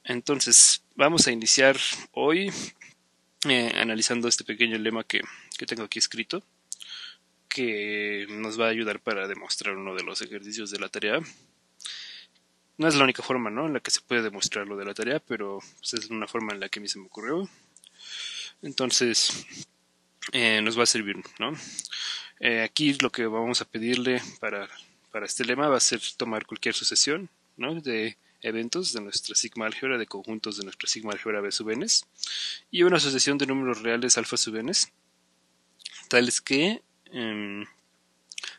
Entonces, vamos a iniciar hoy analizando este pequeño lema que tengo aquí escrito, que nos va a ayudar para demostrar uno de los ejercicios de la tarea. No es la única forma, ¿no?, en la que se puede demostrar lo de la tarea, pero pues, es una forma en la que a mí se me ocurrió. Entonces, nos va a servir, ¿no? Aquí lo que vamos a pedirle para este lema va a ser tomar cualquier sucesión, ¿no?, de eventos de nuestra sigma álgebra, de conjuntos de nuestra sigma álgebra B sub n, y una sucesión de números reales alfa sub n, tales que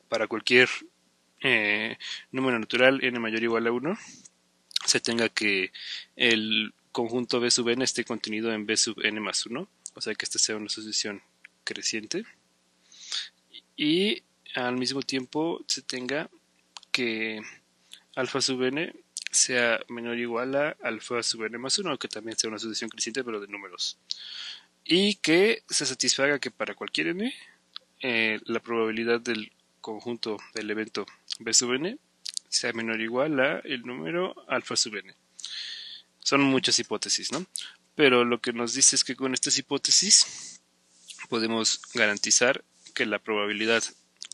para cualquier número natural n mayor o igual a 1 se tenga que el conjunto B sub n esté contenido en B sub n más 1, o sea que esta sea una sucesión creciente, y al mismo tiempo se tenga que alfa sub n sea menor o igual a alfa sub n más 1, que también sea una sucesión creciente pero de números, y que se satisfaga que para cualquier n la probabilidad del conjunto del evento B sub n sea menor o igual a el número alfa sub n. Son muchas hipótesis, ¿no? Pero lo que nos dice es que con estas hipótesis podemos garantizar que la probabilidad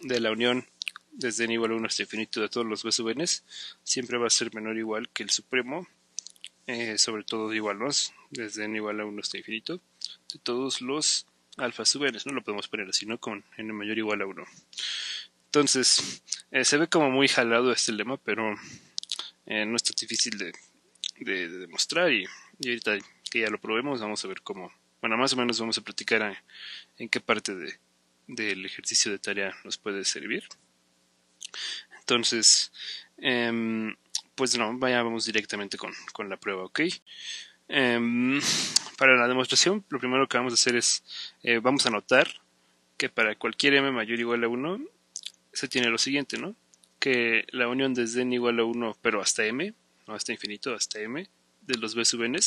de la unión desde n igual a 1 hasta infinito de todos los B sub n siempre va a ser menor o igual que el supremo, sobre todo de igual, ¿no?, desde n igual a 1 hasta infinito de todos los alfa sub n, ¿no? Lo podemos poner así, ¿no?, con n mayor o igual a 1. Entonces, se ve como muy jalado este lema, pero no es tan difícil de demostrar, y ahorita que ya lo probemos vamos a ver cómo, bueno, más o menos vamos a platicar en qué parte del ejercicio de tarea nos puede servir. Entonces, pues no, vayamos directamente con la prueba, ¿ok? Para la demostración, lo primero que vamos a hacer es, vamos a notar que para cualquier m mayor o igual a 1, se tiene lo siguiente, ¿no?, que la unión desde n igual a 1, pero hasta m, no hasta infinito, hasta m, de los B sub n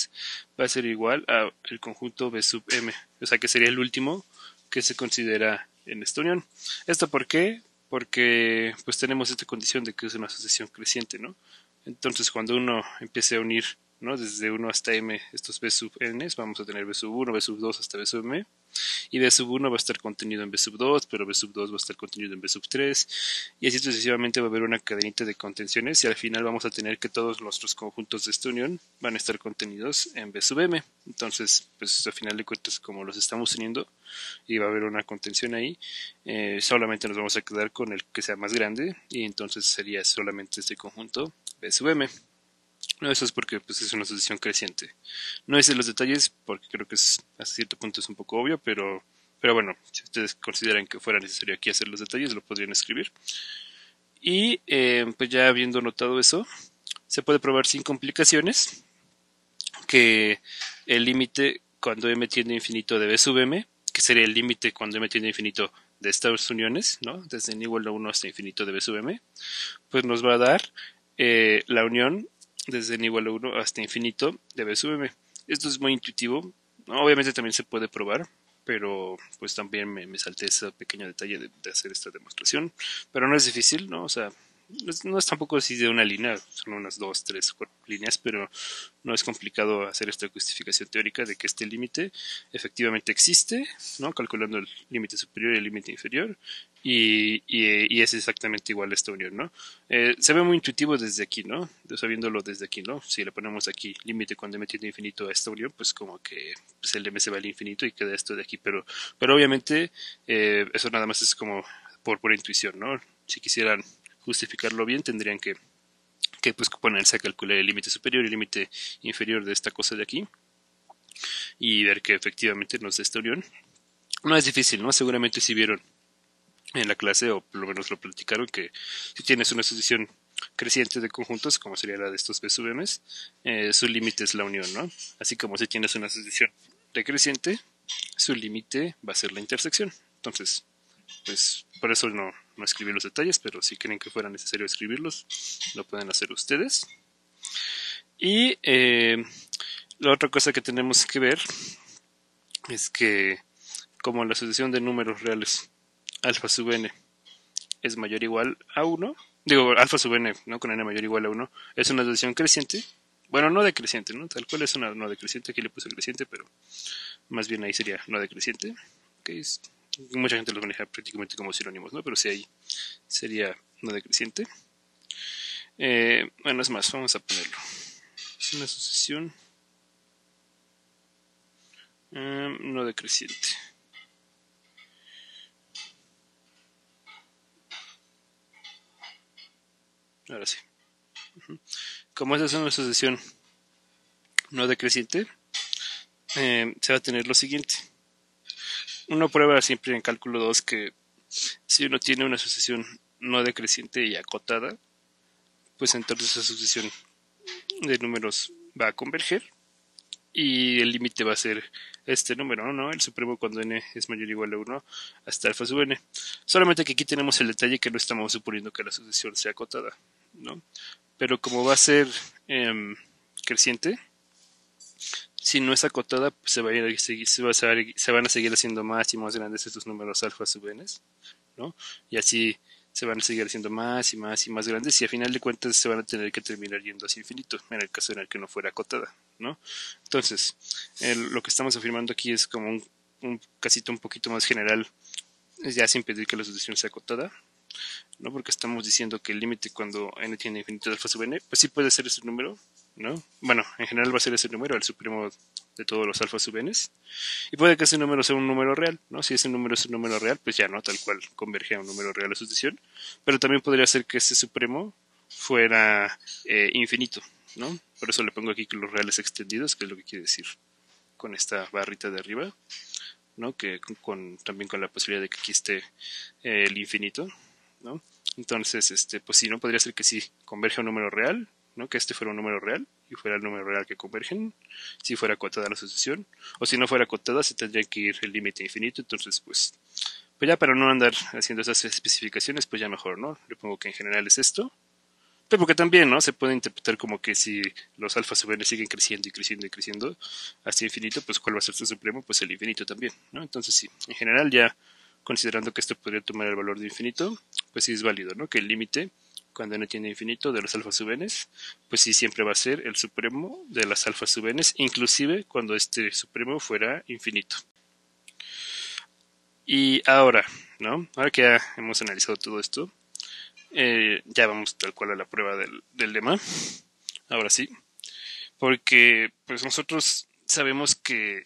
va a ser igual al conjunto B sub m, o sea que sería el último que se considera en esta unión. ¿Esto por qué? Porque pues tenemos esta condición de que es una sucesión creciente, ¿no? Entonces cuando uno empiece a unir, ¿no?, desde 1 hasta m estos B sub n, vamos a tener B sub 1, B sub 2 hasta B sub m, y B sub 1 va a estar contenido en B sub 2, pero B sub 2 va a estar contenido en B sub 3, y así sucesivamente va a haber una cadenita de contenciones, y al final vamos a tener que todos nuestros conjuntos de esta unión van a estar contenidos en B sub m. Entonces, pues al final de cuentas, como los estamos uniendo y va a haber una contención ahí, solamente nos vamos a quedar con el que sea más grande, y entonces sería solamente este conjunto B sub m. No, eso es porque pues, es una sucesión creciente. No hice los detalles porque creo que hasta cierto punto es un poco obvio, pero bueno, si ustedes consideran que fuera necesario aquí hacer los detalles, lo podrían escribir. Y pues ya habiendo notado eso, se puede probar sin complicaciones que el límite cuando m tiende a infinito de B sub m, que sería el límite cuando m tiende a infinito de estas uniones, ¿no?, desde n igual a 1 hasta infinito de B sub m, pues nos va a dar la unión desde n igual a 1 hasta infinito de B sub m. Esto es muy intuitivo, ¿no? Obviamente también se puede probar, pero pues también me salté ese pequeño detalle de hacer esta demostración, pero no es difícil, ¿no? O sea, no es tampoco así de una línea, son unas 2, 3, 4 líneas, pero no es complicado hacer esta justificación teórica de que este límite efectivamente existe, ¿no?, calculando el límite superior y el límite inferior, y es exactamente igual a esta unión, ¿no? Se ve muy intuitivo desde aquí, ¿no?, sabiéndolo desde aquí, ¿no? Si le ponemos aquí límite cuando m tiende a infinito a esta unión, pues como que pues el m se va al infinito y queda esto de aquí, pero obviamente eso nada más es como por pura intuición, ¿no? Si quisieran justificarlo bien, tendrían que pues ponerse a calcular el límite superior y el límite inferior de esta cosa de aquí y ver que efectivamente nos da esta unión. No es difícil, ¿no? Seguramente si vieron en la clase, o por lo menos lo platicaron, que si tienes una sucesión creciente de conjuntos, como sería la de estos B sub m, su límite es la unión, ¿no? Así como si tienes una sucesión decreciente, su límite va a ser la intersección. Entonces, pues por eso no escribí los detalles, pero si creen que fuera necesario escribirlos, lo pueden hacer ustedes. Y la otra cosa que tenemos que ver es que como la sucesión de números reales alfa sub n es mayor o igual a 1, digo alfa sub n, ¿no?, con n mayor o igual a 1, es una sucesión creciente, Bueno, no decreciente, ¿no? Tal cual es una no decreciente, aquí le puse creciente, pero más bien ahí sería no decreciente, que es, mucha gente los maneja prácticamente como sinónimos, ¿no? Pero sí ahí sería no decreciente. Bueno, es más, vamos a ponerlo. Una sucesión no decreciente. Ahora sí. Como esta es una sucesión no decreciente, se va a tener lo siguiente. Uno prueba siempre en cálculo 2 que si uno tiene una sucesión no decreciente y acotada, pues entonces esa sucesión de números va a converger y el límite va a ser este número, ¿no? El supremo cuando n es mayor o igual a 1 hasta alfa sub n. Solamente que aquí tenemos el detalle que no estamos suponiendo que la sucesión sea acotada, ¿no? Pero como va a ser creciente, si no es acotada, pues se van a seguir haciendo más y más grandes estos números alfa sub n, ¿no? Y así se van a seguir haciendo más y más y más grandes y a final de cuentas se van a tener que terminar yendo hacia infinito en el caso en el que no fuera acotada, ¿no? Entonces, lo que estamos afirmando aquí es como un casito un poquito más general, ya sin pedir que la sucesión sea acotada, ¿no? Porque estamos diciendo que el límite cuando n tiene infinito de alfa sub n, pues sí puede ser ese número, ¿no? Bueno, en general va a ser ese número, el supremo de todos los alfa sub n. Y puede que ese número sea un número real, ¿no? Si ese número es un número real, pues ya no, tal cual converge a un número real la sucesión. Pero también podría ser que ese supremo fuera infinito, ¿no? Por eso le pongo aquí que los reales extendidos, que es lo que quiere decir con esta barrita de arriba, ¿no? Que también con la posibilidad de que aquí esté el infinito, ¿no? Entonces, pues sí, ¿no? Podría ser que sí converge a un número real, ¿no? Que este fuera un número real y fuera el número real que convergen, si fuera acotada la sucesión, o si no fuera acotada se tendría que ir el límite infinito, entonces pues ya para no andar haciendo esas especificaciones, pues ya mejor, ¿no? Le pongo que en general es esto, pero porque también, ¿no? Se puede interpretar como que si los alfa sub n siguen creciendo y creciendo y creciendo hasta infinito, pues ¿cuál va a ser su supremo? Pues el infinito también, ¿no? Entonces sí, en general ya considerando que esto podría tomar el valor de infinito, pues sí es válido, ¿no? Que el límite cuando n tiene infinito de los alfa sub n, pues sí siempre va a ser el supremo de las alfa sub n, inclusive cuando este supremo fuera infinito. Y ahora, ¿no? Ahora que ya hemos analizado todo esto, ya vamos tal cual a la prueba del lema. Ahora sí. Porque pues nosotros sabemos que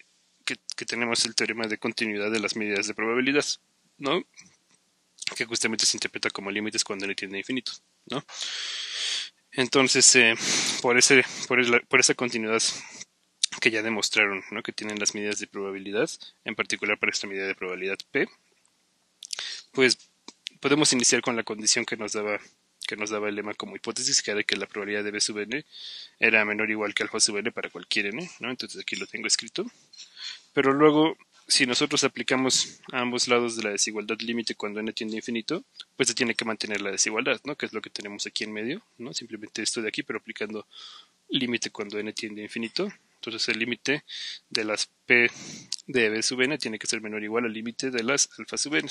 tenemos el teorema de continuidad de las medidas de probabilidad, ¿no? Que justamente se interpreta como límites cuando n tiende a infinito, ¿no? Entonces, por esa continuidad que ya demostraron, ¿no? Que tienen las medidas de probabilidad, en particular para esta medida de probabilidad P, pues podemos iniciar con la condición que nos daba el lema como hipótesis, que era que la probabilidad de B sub n era menor o igual que alfa sub n para cualquier n, ¿no? Entonces aquí lo tengo escrito. Pero luego, si nosotros aplicamos a ambos lados de la desigualdad límite cuando n tiende a infinito, pues se tiene que mantener la desigualdad, ¿no? Que es lo que tenemos aquí en medio, ¿no? Simplemente esto de aquí, pero aplicando límite cuando n tiende a infinito. Entonces el límite de las P de B sub n tiene que ser menor o igual al límite de las alfa sub n.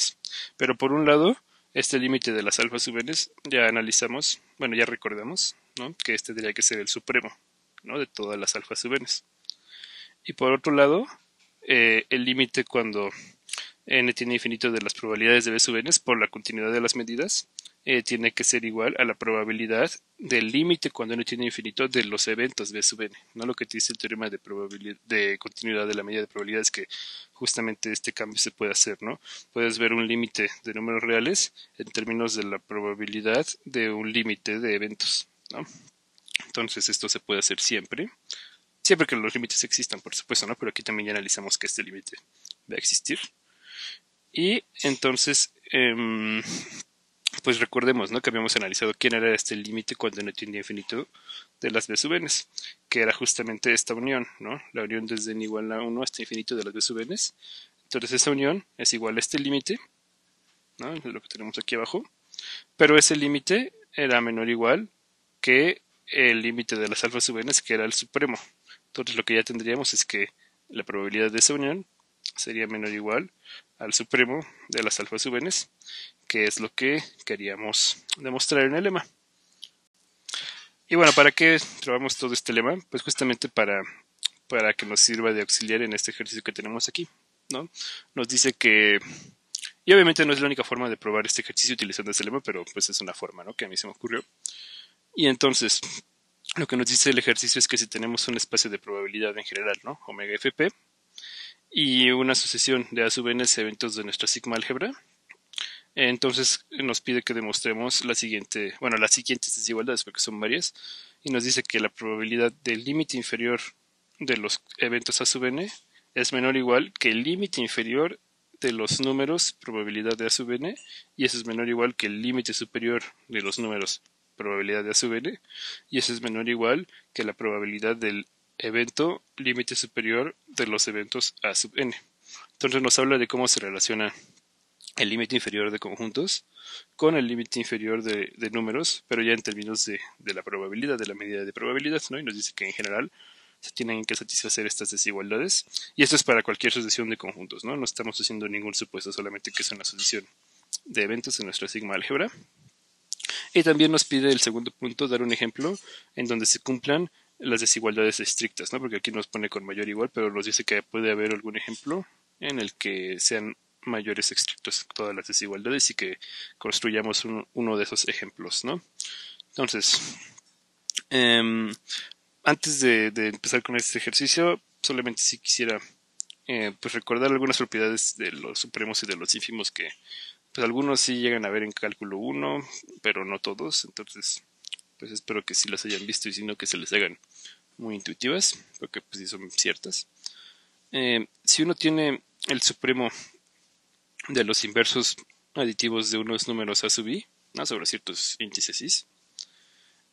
Pero por un lado, este límite de las alfa sub n ya analizamos, bueno, ya recordamos, ¿no? Que este tendría que ser el supremo, ¿no? De todas las alfa sub n. Y por otro lado, el límite cuando n tiene infinito de las probabilidades de B sub n por la continuidad de las medidas tiene que ser igual a la probabilidad del límite cuando n tiene infinito de los eventos B sub n, no lo que te dice el teorema de continuidad de la medida de probabilidades, que justamente este cambio se puede hacer, ¿no? Puedes ver un límite de números reales en términos de la probabilidad de un límite de eventos, ¿no? Entonces esto se puede hacer siempre que los límites existan, por supuesto, ¿no? Pero aquí también ya analizamos que este límite va a existir. Y entonces, pues recordemos, ¿no? Que habíamos analizado quién era este límite cuando n tiende a infinito de las B sub n, que era justamente esta unión, ¿no? La unión desde n igual a 1 hasta infinito de las B sub n. Entonces esa unión es igual a este límite, ¿no? Es lo que tenemos aquí abajo. Pero ese límite era menor o igual que el límite de las alfa sub n, que era el supremo. Entonces lo que ya tendríamos es que la probabilidad de esa unión sería menor o igual al supremo de las alfa sub n, que es lo que queríamos demostrar en el lema. Y bueno, ¿para qué probamos todo este lema? Pues justamente para que nos sirva de auxiliar en este ejercicio que tenemos aquí, ¿no? Nos dice que, y obviamente no es la única forma de probar este ejercicio utilizando este lema, pero pues es una forma, ¿no? Que a mí se me ocurrió. Y entonces, lo que nos dice el ejercicio es que si tenemos un espacio de probabilidad en general, ¿no? Omega fp, y una sucesión de a sub n eventos de nuestra sigma álgebra, entonces nos pide que demostremos las siguientes desigualdades, porque son varias, y nos dice que la probabilidad del límite inferior de los eventos a sub n es menor o igual que el límite inferior de los números probabilidad de a sub n, y eso es menor o igual que el límite superior de los números probabilidad de a sub n, y eso es menor o igual que la probabilidad del evento límite superior de los eventos a sub n. Entonces nos habla de cómo se relaciona el límite inferior de conjuntos con el límite inferior de números, pero ya en términos de la probabilidad, de la medida de probabilidad, ¿no? Y nos dice que en general se tienen que satisfacer estas desigualdades, y esto es para cualquier sucesión de conjuntos, ¿no? No estamos haciendo ningún supuesto, solamente que es una sucesión de eventos en nuestra sigma álgebra. Y también nos pide el segundo punto, dar un ejemplo en donde se cumplan las desigualdades estrictas, ¿no? Porque aquí nos pone con mayor o igual, pero nos dice que puede haber algún ejemplo en el que sean mayores estrictos todas las desigualdades y que construyamos uno de esos ejemplos, ¿no? Entonces, antes de empezar con este ejercicio, solamente si quisiera pues recordar algunas propiedades de los supremos y de los ínfimos que pues algunos sí llegan a ver en cálculo 1, pero no todos, entonces pues espero que sí las hayan visto y si no que se les hagan muy intuitivas, porque pues sí son ciertas. Si uno tiene el supremo de los inversos aditivos de unos números a sub i, ¿no? Sobre ciertos índices i,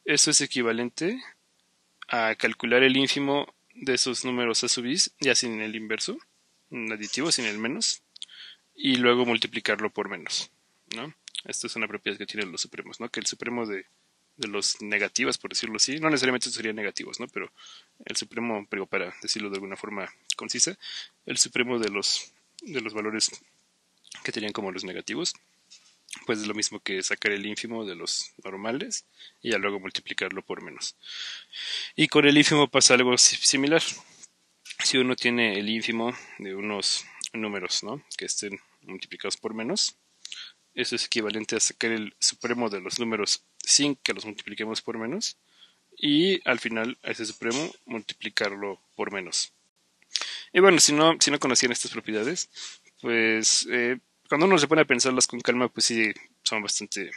eso es equivalente a calcular el ínfimo de esos números a sub i, ya sin el inverso, un aditivo, sin el menos, y luego multiplicarlo por menos, ¿no? Esto es una propiedad que tienen los supremos, ¿no? Que el supremo de los negativos, por decirlo así, no necesariamente serían negativos, ¿no? Pero el supremo, pero para decirlo de alguna forma concisa, el supremo de los valores que tenían como los negativos, pues es lo mismo que sacar el ínfimo de los normales y ya luego multiplicarlo por menos. Y con el ínfimo pasa algo similar. Si uno tiene el ínfimo de unos números, ¿no? Que estén multiplicados por menos, eso es equivalente a sacar el supremo de los números sin que los multipliquemos por menos y al final a ese supremo multiplicarlo por menos. Y bueno, si no conocían estas propiedades, pues cuando uno se pone a pensarlas con calma, pues sí, son bastante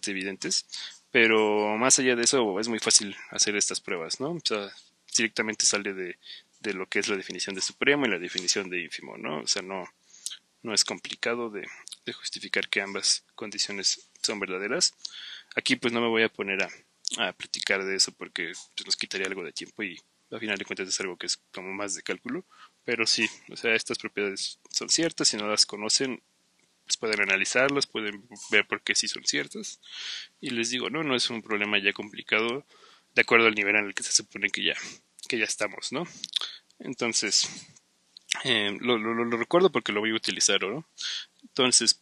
evidentes, pero más allá de eso es muy fácil hacer estas pruebas, ¿no? O sea, directamente sale de lo que es la definición de supremo y la definición de ínfimo, ¿no? O sea, no es complicado de justificar que ambas condiciones son verdaderas. Aquí pues no me voy a poner a platicar de eso porque pues, nos quitaría algo de tiempo y al final de cuentas es algo que es como más de cálculo, pero sí, o sea, estas propiedades son ciertas, si no las conocen, pues pueden analizarlas, pueden ver por qué sí son ciertas, y les digo, no es un problema ya complicado, de acuerdo al nivel en el que se supone que ya estamos, ¿no? Entonces, lo recuerdo porque lo voy a utilizar, ¿no? Entonces,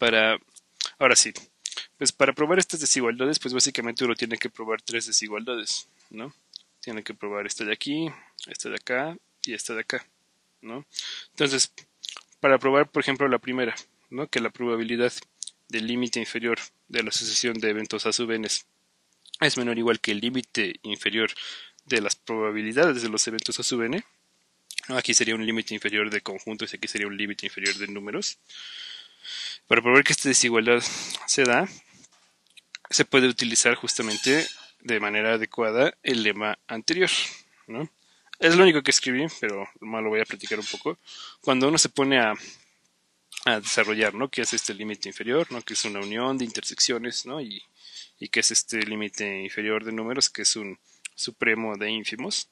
ahora sí, pues para probar estas desigualdades, pues básicamente uno tiene que probar tres desigualdades, ¿no? Tiene que probar esta de aquí, esta de acá y esta de acá, ¿no? Entonces, para probar, por ejemplo, la primera, ¿no? Que la probabilidad del límite inferior de la sucesión de eventos a sub n es menor o igual que el límite inferior de las probabilidades de los eventos a sub n, ¿no? Aquí sería un límite inferior de conjuntos y aquí sería un límite inferior de números. Para probar que esta desigualdad se da, se puede utilizar justamente de manera adecuada el lema anterior, ¿no? Es lo único que escribí, pero más lo voy a platicar un poco. Cuando uno se pone a desarrollar, ¿no? ¿Qué es este límite inferior? ¿No? Que es una unión de intersecciones, ¿no? Y qué es este límite inferior de números, que es un supremo de ínfimos.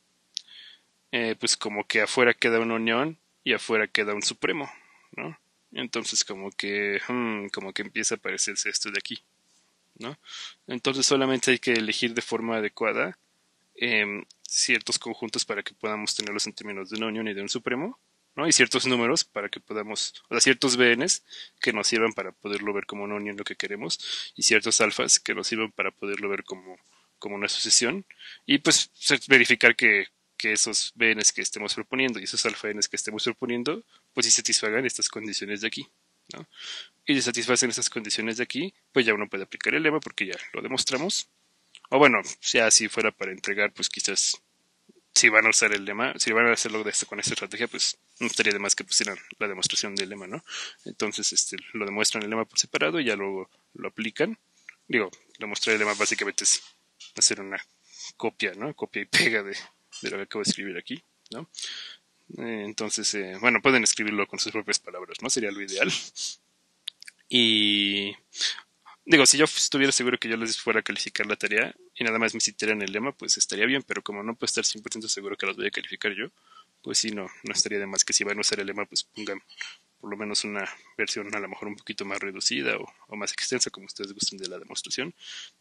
Pues como que afuera queda una unión y afuera queda un supremo, ¿no? Entonces como que empieza a parecerse esto de aquí, ¿no? Entonces solamente hay que elegir de forma adecuada ciertos conjuntos para que podamos tenerlos en términos de una unión y de un supremo, ¿no? Y ciertos números para que podamos, o sea, ciertos bns que nos sirvan para poderlo ver como una unión lo que queremos y ciertos alfas que nos sirvan para poderlo ver como como una sucesión y pues verificar que esos bns que estemos proponiendo y esos alfa n's que estemos proponiendo pues si satisfagan estas condiciones de aquí, ¿no? Y si satisfacen estas condiciones de aquí, pues ya uno puede aplicar el lema porque ya lo demostramos. O bueno, ya si fuera para entregar, pues quizás si van a usar el lema, si van a hacerlo de esto con esta estrategia, pues no estaría de más que pusieran la demostración del lema, ¿no? Entonces, lo demuestran el lema por separado y ya luego lo aplican. Digo, demostrar el lema básicamente es hacer una copia, ¿no? Copia y pega de lo que acabo de escribir aquí, ¿no? Entonces, bueno, pueden escribirlo con sus propias palabras, ¿no? Sería lo ideal. Y digo, si yo estuviera seguro que yo les fuera a calificar la tarea y nada más me citaran el lema, pues estaría bien, pero como no puedo estar 100% seguro que las voy a calificar yo, pues sí, no estaría de más que si van a usar el lema, pues pongan por lo menos una versión a lo mejor un poquito más reducida o más extensa, como ustedes gusten de la demostración,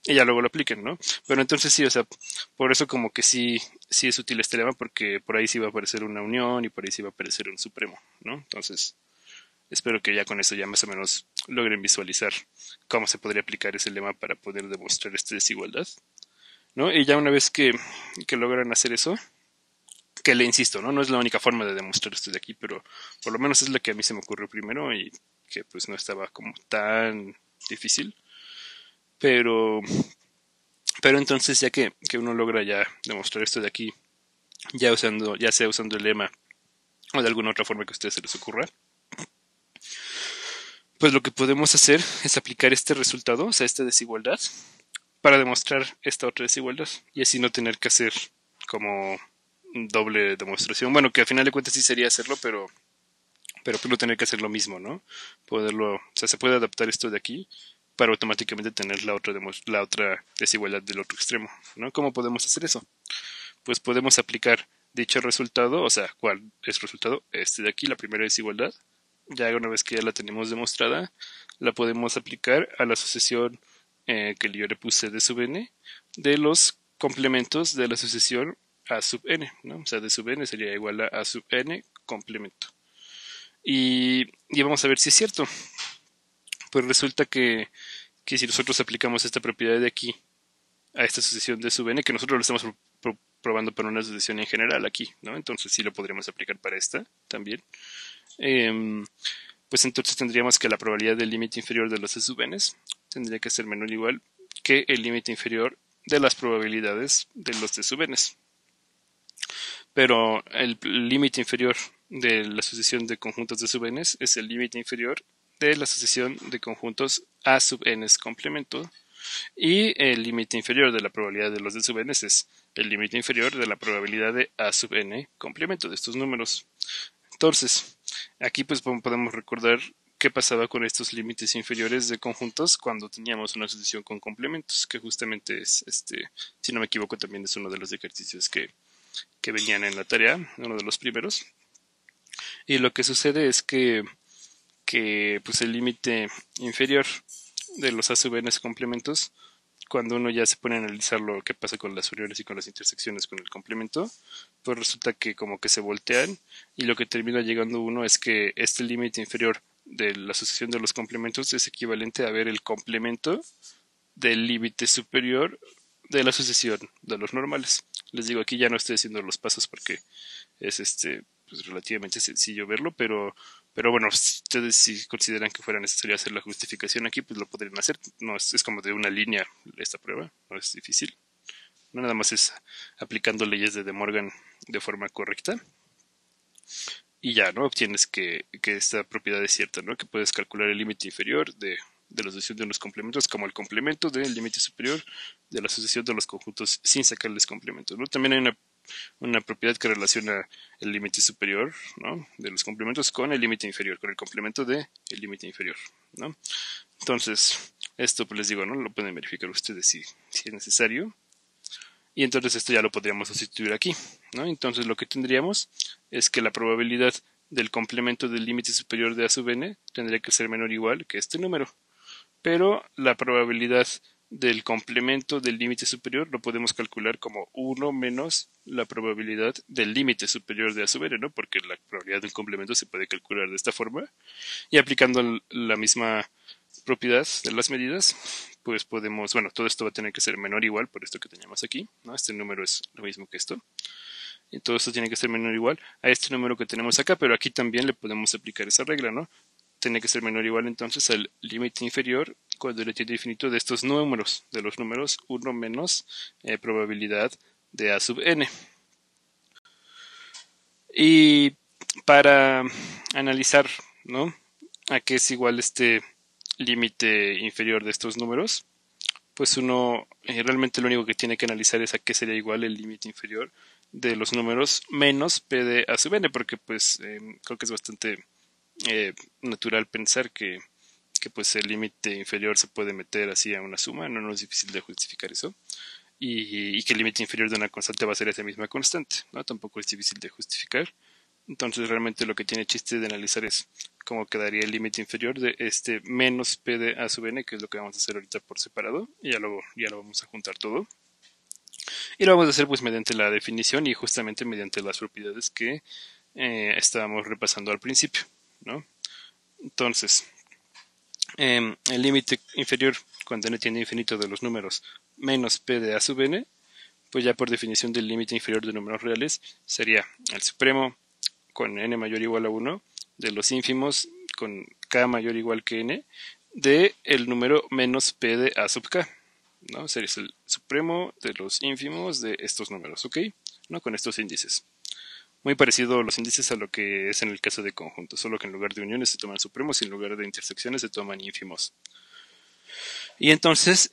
y ya luego lo apliquen, ¿no? Pero entonces sí, o sea, por eso como que sí es útil este lema, porque por ahí sí va a aparecer una unión y por ahí sí va a aparecer un supremo, ¿no? Entonces, espero que ya con eso ya más o menos logren visualizar cómo se podría aplicar ese lema para poder demostrar esta desigualdad, ¿no? Y ya una vez que logran hacer eso, que le insisto, ¿no? No es la única forma de demostrar esto de aquí, pero por lo menos es la que a mí se me ocurrió primero y que pues no estaba como tan difícil. Pero entonces ya que uno logra ya demostrar esto de aquí, ya sea usando el lema o de alguna otra forma que a ustedes se les ocurra, pues lo que podemos hacer es aplicar este resultado, o sea, esta desigualdad, para demostrar esta otra desigualdad y así no tener que hacer como doble demostración. Bueno, que al final de cuentas sí sería hacerlo, pero no tener que hacer lo mismo, ¿no? Poderlo, o sea, se puede adaptar esto de aquí para automáticamente tener la otra desigualdad del otro extremo, ¿no? ¿Cómo podemos hacer eso? Pues podemos aplicar dicho resultado, o sea, ¿cuál es el resultado? Este de aquí, la primera desigualdad. Ya una vez que ya la tenemos demostrada, la podemos aplicar a la sucesión que yo le puse de sub n de los complementos de la sucesión a sub n, ¿no? O sea, de sub n sería igual a sub n complemento. Y vamos a ver si es cierto. Pues resulta que si nosotros aplicamos esta propiedad de aquí a esta sucesión de sub n, que nosotros lo estamos probando para una sucesión en general aquí, ¿no? Entonces sí lo podríamos aplicar para esta también. Pues entonces tendríamos que la probabilidad del límite inferior de los sub n tendría que ser menor o igual que el límite inferior de las probabilidades de los de sub n. Pero el límite inferior de la sucesión de conjuntos de sub n es el límite inferior de la sucesión de conjuntos a sub n complemento y el límite inferior de la probabilidad de los de sub n es el límite inferior de la probabilidad de a sub n complemento de estos números. Entonces, aquí pues podemos recordar qué pasaba con estos límites inferiores de conjuntos cuando teníamos una sucesión con complementos, que justamente es, si no me equivoco, también es uno de los ejercicios que venían en la tarea, uno de los primeros. Y lo que sucede es que pues el límite inferior de los a sub n complementos, cuando uno ya se pone a analizar lo que pasa con las uniones y con las intersecciones con el complemento, pues resulta que como que se voltean y lo que termina llegando uno es que este límite inferior de la sucesión de los complementos es equivalente a ver el complemento del límite superior de la sucesión de los normales. Les digo, aquí ya no estoy haciendo los pasos porque es pues relativamente sencillo verlo, pero bueno, ustedes si consideran que fuera necesario hacer la justificación aquí, pues lo podrían hacer. No es como de una línea esta prueba, no es difícil. No nada más es aplicando leyes de Morgan de forma correcta. Y ya, ¿no? Obtienes que esta propiedad es cierta, ¿no? Que puedes calcular el límite inferior de la sucesión de unos complementos como el complemento del límite superior de la sucesión de los conjuntos sin sacarles complementos, ¿no? También hay una propiedad que relaciona el límite superior, ¿no? De los complementos con el límite inferior, con el complemento del límite inferior, ¿no? Entonces, esto pues les digo, ¿no? Lo pueden verificar ustedes si es necesario. Y entonces esto ya lo podríamos sustituir aquí, ¿no? Entonces lo que tendríamos es que la probabilidad del complemento del límite superior de a sub n tendría que ser menor o igual que este número. Pero la probabilidad del complemento del límite superior lo podemos calcular como 1 menos la probabilidad del límite superior de a sub n, ¿no? Porque la probabilidad del complemento se puede calcular de esta forma. Y aplicando la misma propiedad de las medidas, pues podemos, bueno, todo esto va a tener que ser menor o igual por esto que teníamos aquí, ¿no? Este número es lo mismo que esto. Y todo esto tiene que ser menor o igual a este número que tenemos acá, pero aquí también le podemos aplicar esa regla, ¿no? Tiene que ser menor o igual entonces al límite inferior cuando le tiene infinito de estos números, de los números 1 menos probabilidad de a sub n. Y para analizar, ¿no?, a qué es igual este límite inferior de estos números, pues uno realmente lo único que tiene que analizar es a qué sería igual el límite inferior de los números menos p de a sub n, porque pues creo que es bastante natural pensar que pues el límite inferior se puede meter así a una suma, no es difícil de justificar eso, y que el límite inferior de una constante va a ser esa misma constante, ¿no? Tampoco es difícil de justificar. Entonces realmente lo que tiene chiste de analizar es cómo quedaría el límite inferior de este menos p de a sub n, que es lo que vamos a hacer ahorita por separado, y ya lo vamos a juntar todo. Y lo vamos a hacer pues mediante la definición y justamente mediante las propiedades que estábamos repasando al principio, ¿no? Entonces, el límite inferior cuando n tiende a infinito de los números menos p de a sub n, pues ya por definición del límite inferior de números reales sería el supremo con n mayor o igual a 1 de los ínfimos con k mayor o igual que n de el número menos p de a sub k, ¿no? Sería el supremo de los ínfimos de estos números, ¿ok? ¿No? Con estos índices. Muy parecido los índices a lo que es en el caso de conjuntos, solo que en lugar de uniones se toman supremos y en lugar de intersecciones se toman ínfimos. Y entonces,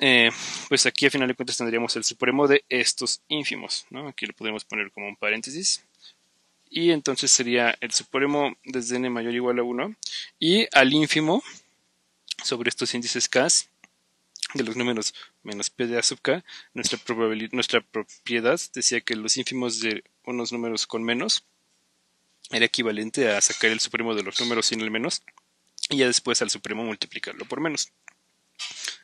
pues aquí a final de cuentas tendríamos el supremo de estos ínfimos, ¿no? Aquí lo podemos poner como un paréntesis. Y entonces sería el supremo desde n mayor o igual a 1 y al ínfimo sobre estos índices k de los números menos p de a sub k, nuestra propiedad decía que los ínfimos de unos números con menos era equivalente a sacar el supremo de los números sin el menos y ya después al supremo multiplicarlo por menos.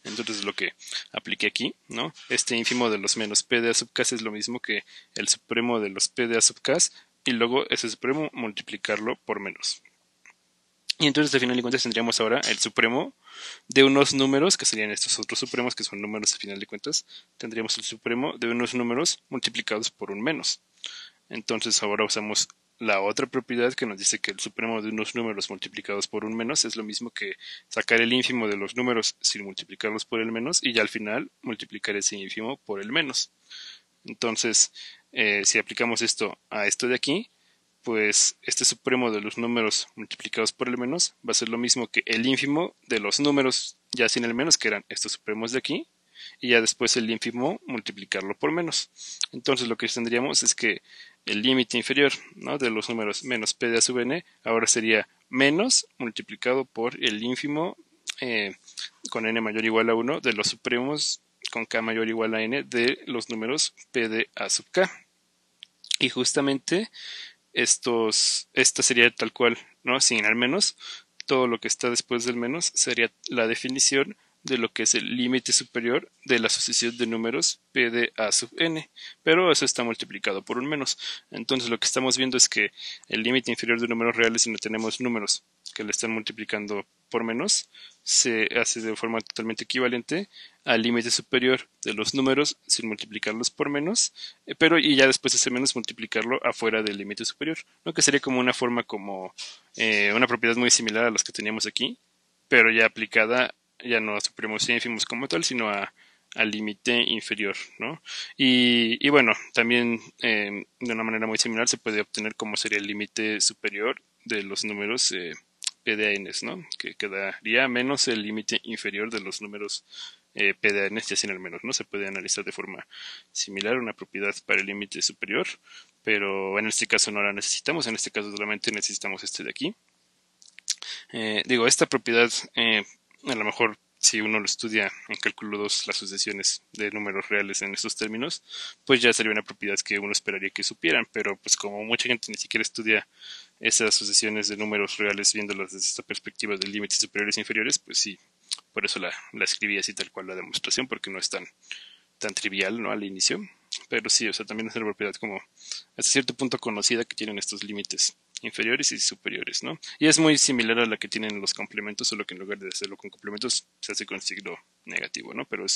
Entonces lo que apliqué aquí, ¿no? Este ínfimo de los menos p de a sub k es lo mismo que el supremo de los p de a sub k y luego ese supremo multiplicarlo por menos. Y entonces al final de cuentas tendríamos ahora el supremo de unos números, que serían estos otros supremos, que son números al final de cuentas. Tendríamos el supremo de unos números multiplicados por un menos. Entonces ahora usamos la otra propiedad que nos dice que el supremo de unos números multiplicados por un menos es lo mismo que sacar el ínfimo de los números sin multiplicarlos por el menos y ya al final multiplicar ese ínfimo por el menos. Entonces, si aplicamos esto a esto de aquí, pues este supremo de los números multiplicados por el menos va a ser lo mismo que el ínfimo de los números ya sin el menos, que eran estos supremos de aquí, y ya después el ínfimo multiplicarlo por menos. Entonces lo que tendríamos es que el límite inferior, ¿no?, de los números menos p de a sub n ahora sería menos multiplicado por el ínfimo con n mayor o igual a 1 de los supremos con k mayor o igual a n de los números p de a sub k. Y justamente esta sería tal cual, ¿no?, sin el menos. Todo lo que está después del menos sería la definición de lo que es el límite superior de la sucesión de números p de a sub n, pero eso está multiplicado por un menos. Entonces lo que estamos viendo es que el límite inferior de números reales, si no tenemos números que le están multiplicando por menos, se hace de forma totalmente equivalente al límite superior de los números sin multiplicarlos por menos, pero y ya después ese menos multiplicarlo afuera del límite superior, ¿no?, que sería como una forma como una propiedad muy similar a las que teníamos aquí, pero ya aplicada ya no a supremos y ínfimos como tal, sino al límite inferior, ¿no? Y bueno, también de una manera muy similar se puede obtener como sería el límite superior de los números p de a n, ¿no?, que quedaría menos el límite inferior de los números p de a n ya sin el menos, ¿no? Se puede analizar de forma similar una propiedad para el límite superior, pero en este caso no la necesitamos, en este caso solamente necesitamos este de aquí. Esta propiedad a lo mejor si uno lo estudia en cálculo 2 las sucesiones de números reales en estos términos, pues ya sería una propiedad que uno esperaría que supieran, pero pues como mucha gente ni siquiera estudia esas sucesiones de números reales viéndolas desde esta perspectiva de límites superiores e inferiores, pues sí, por eso la escribí así tal cual la demostración, porque no es tan trivial, ¿no?, al inicio, pero sí, o sea, también es una propiedad como hasta cierto punto conocida que tienen estos límites inferiores y superiores, ¿no? Y es muy similar a la que tienen los complementos, solo que en lugar de hacerlo con complementos se hace con signo negativo, ¿no? Pero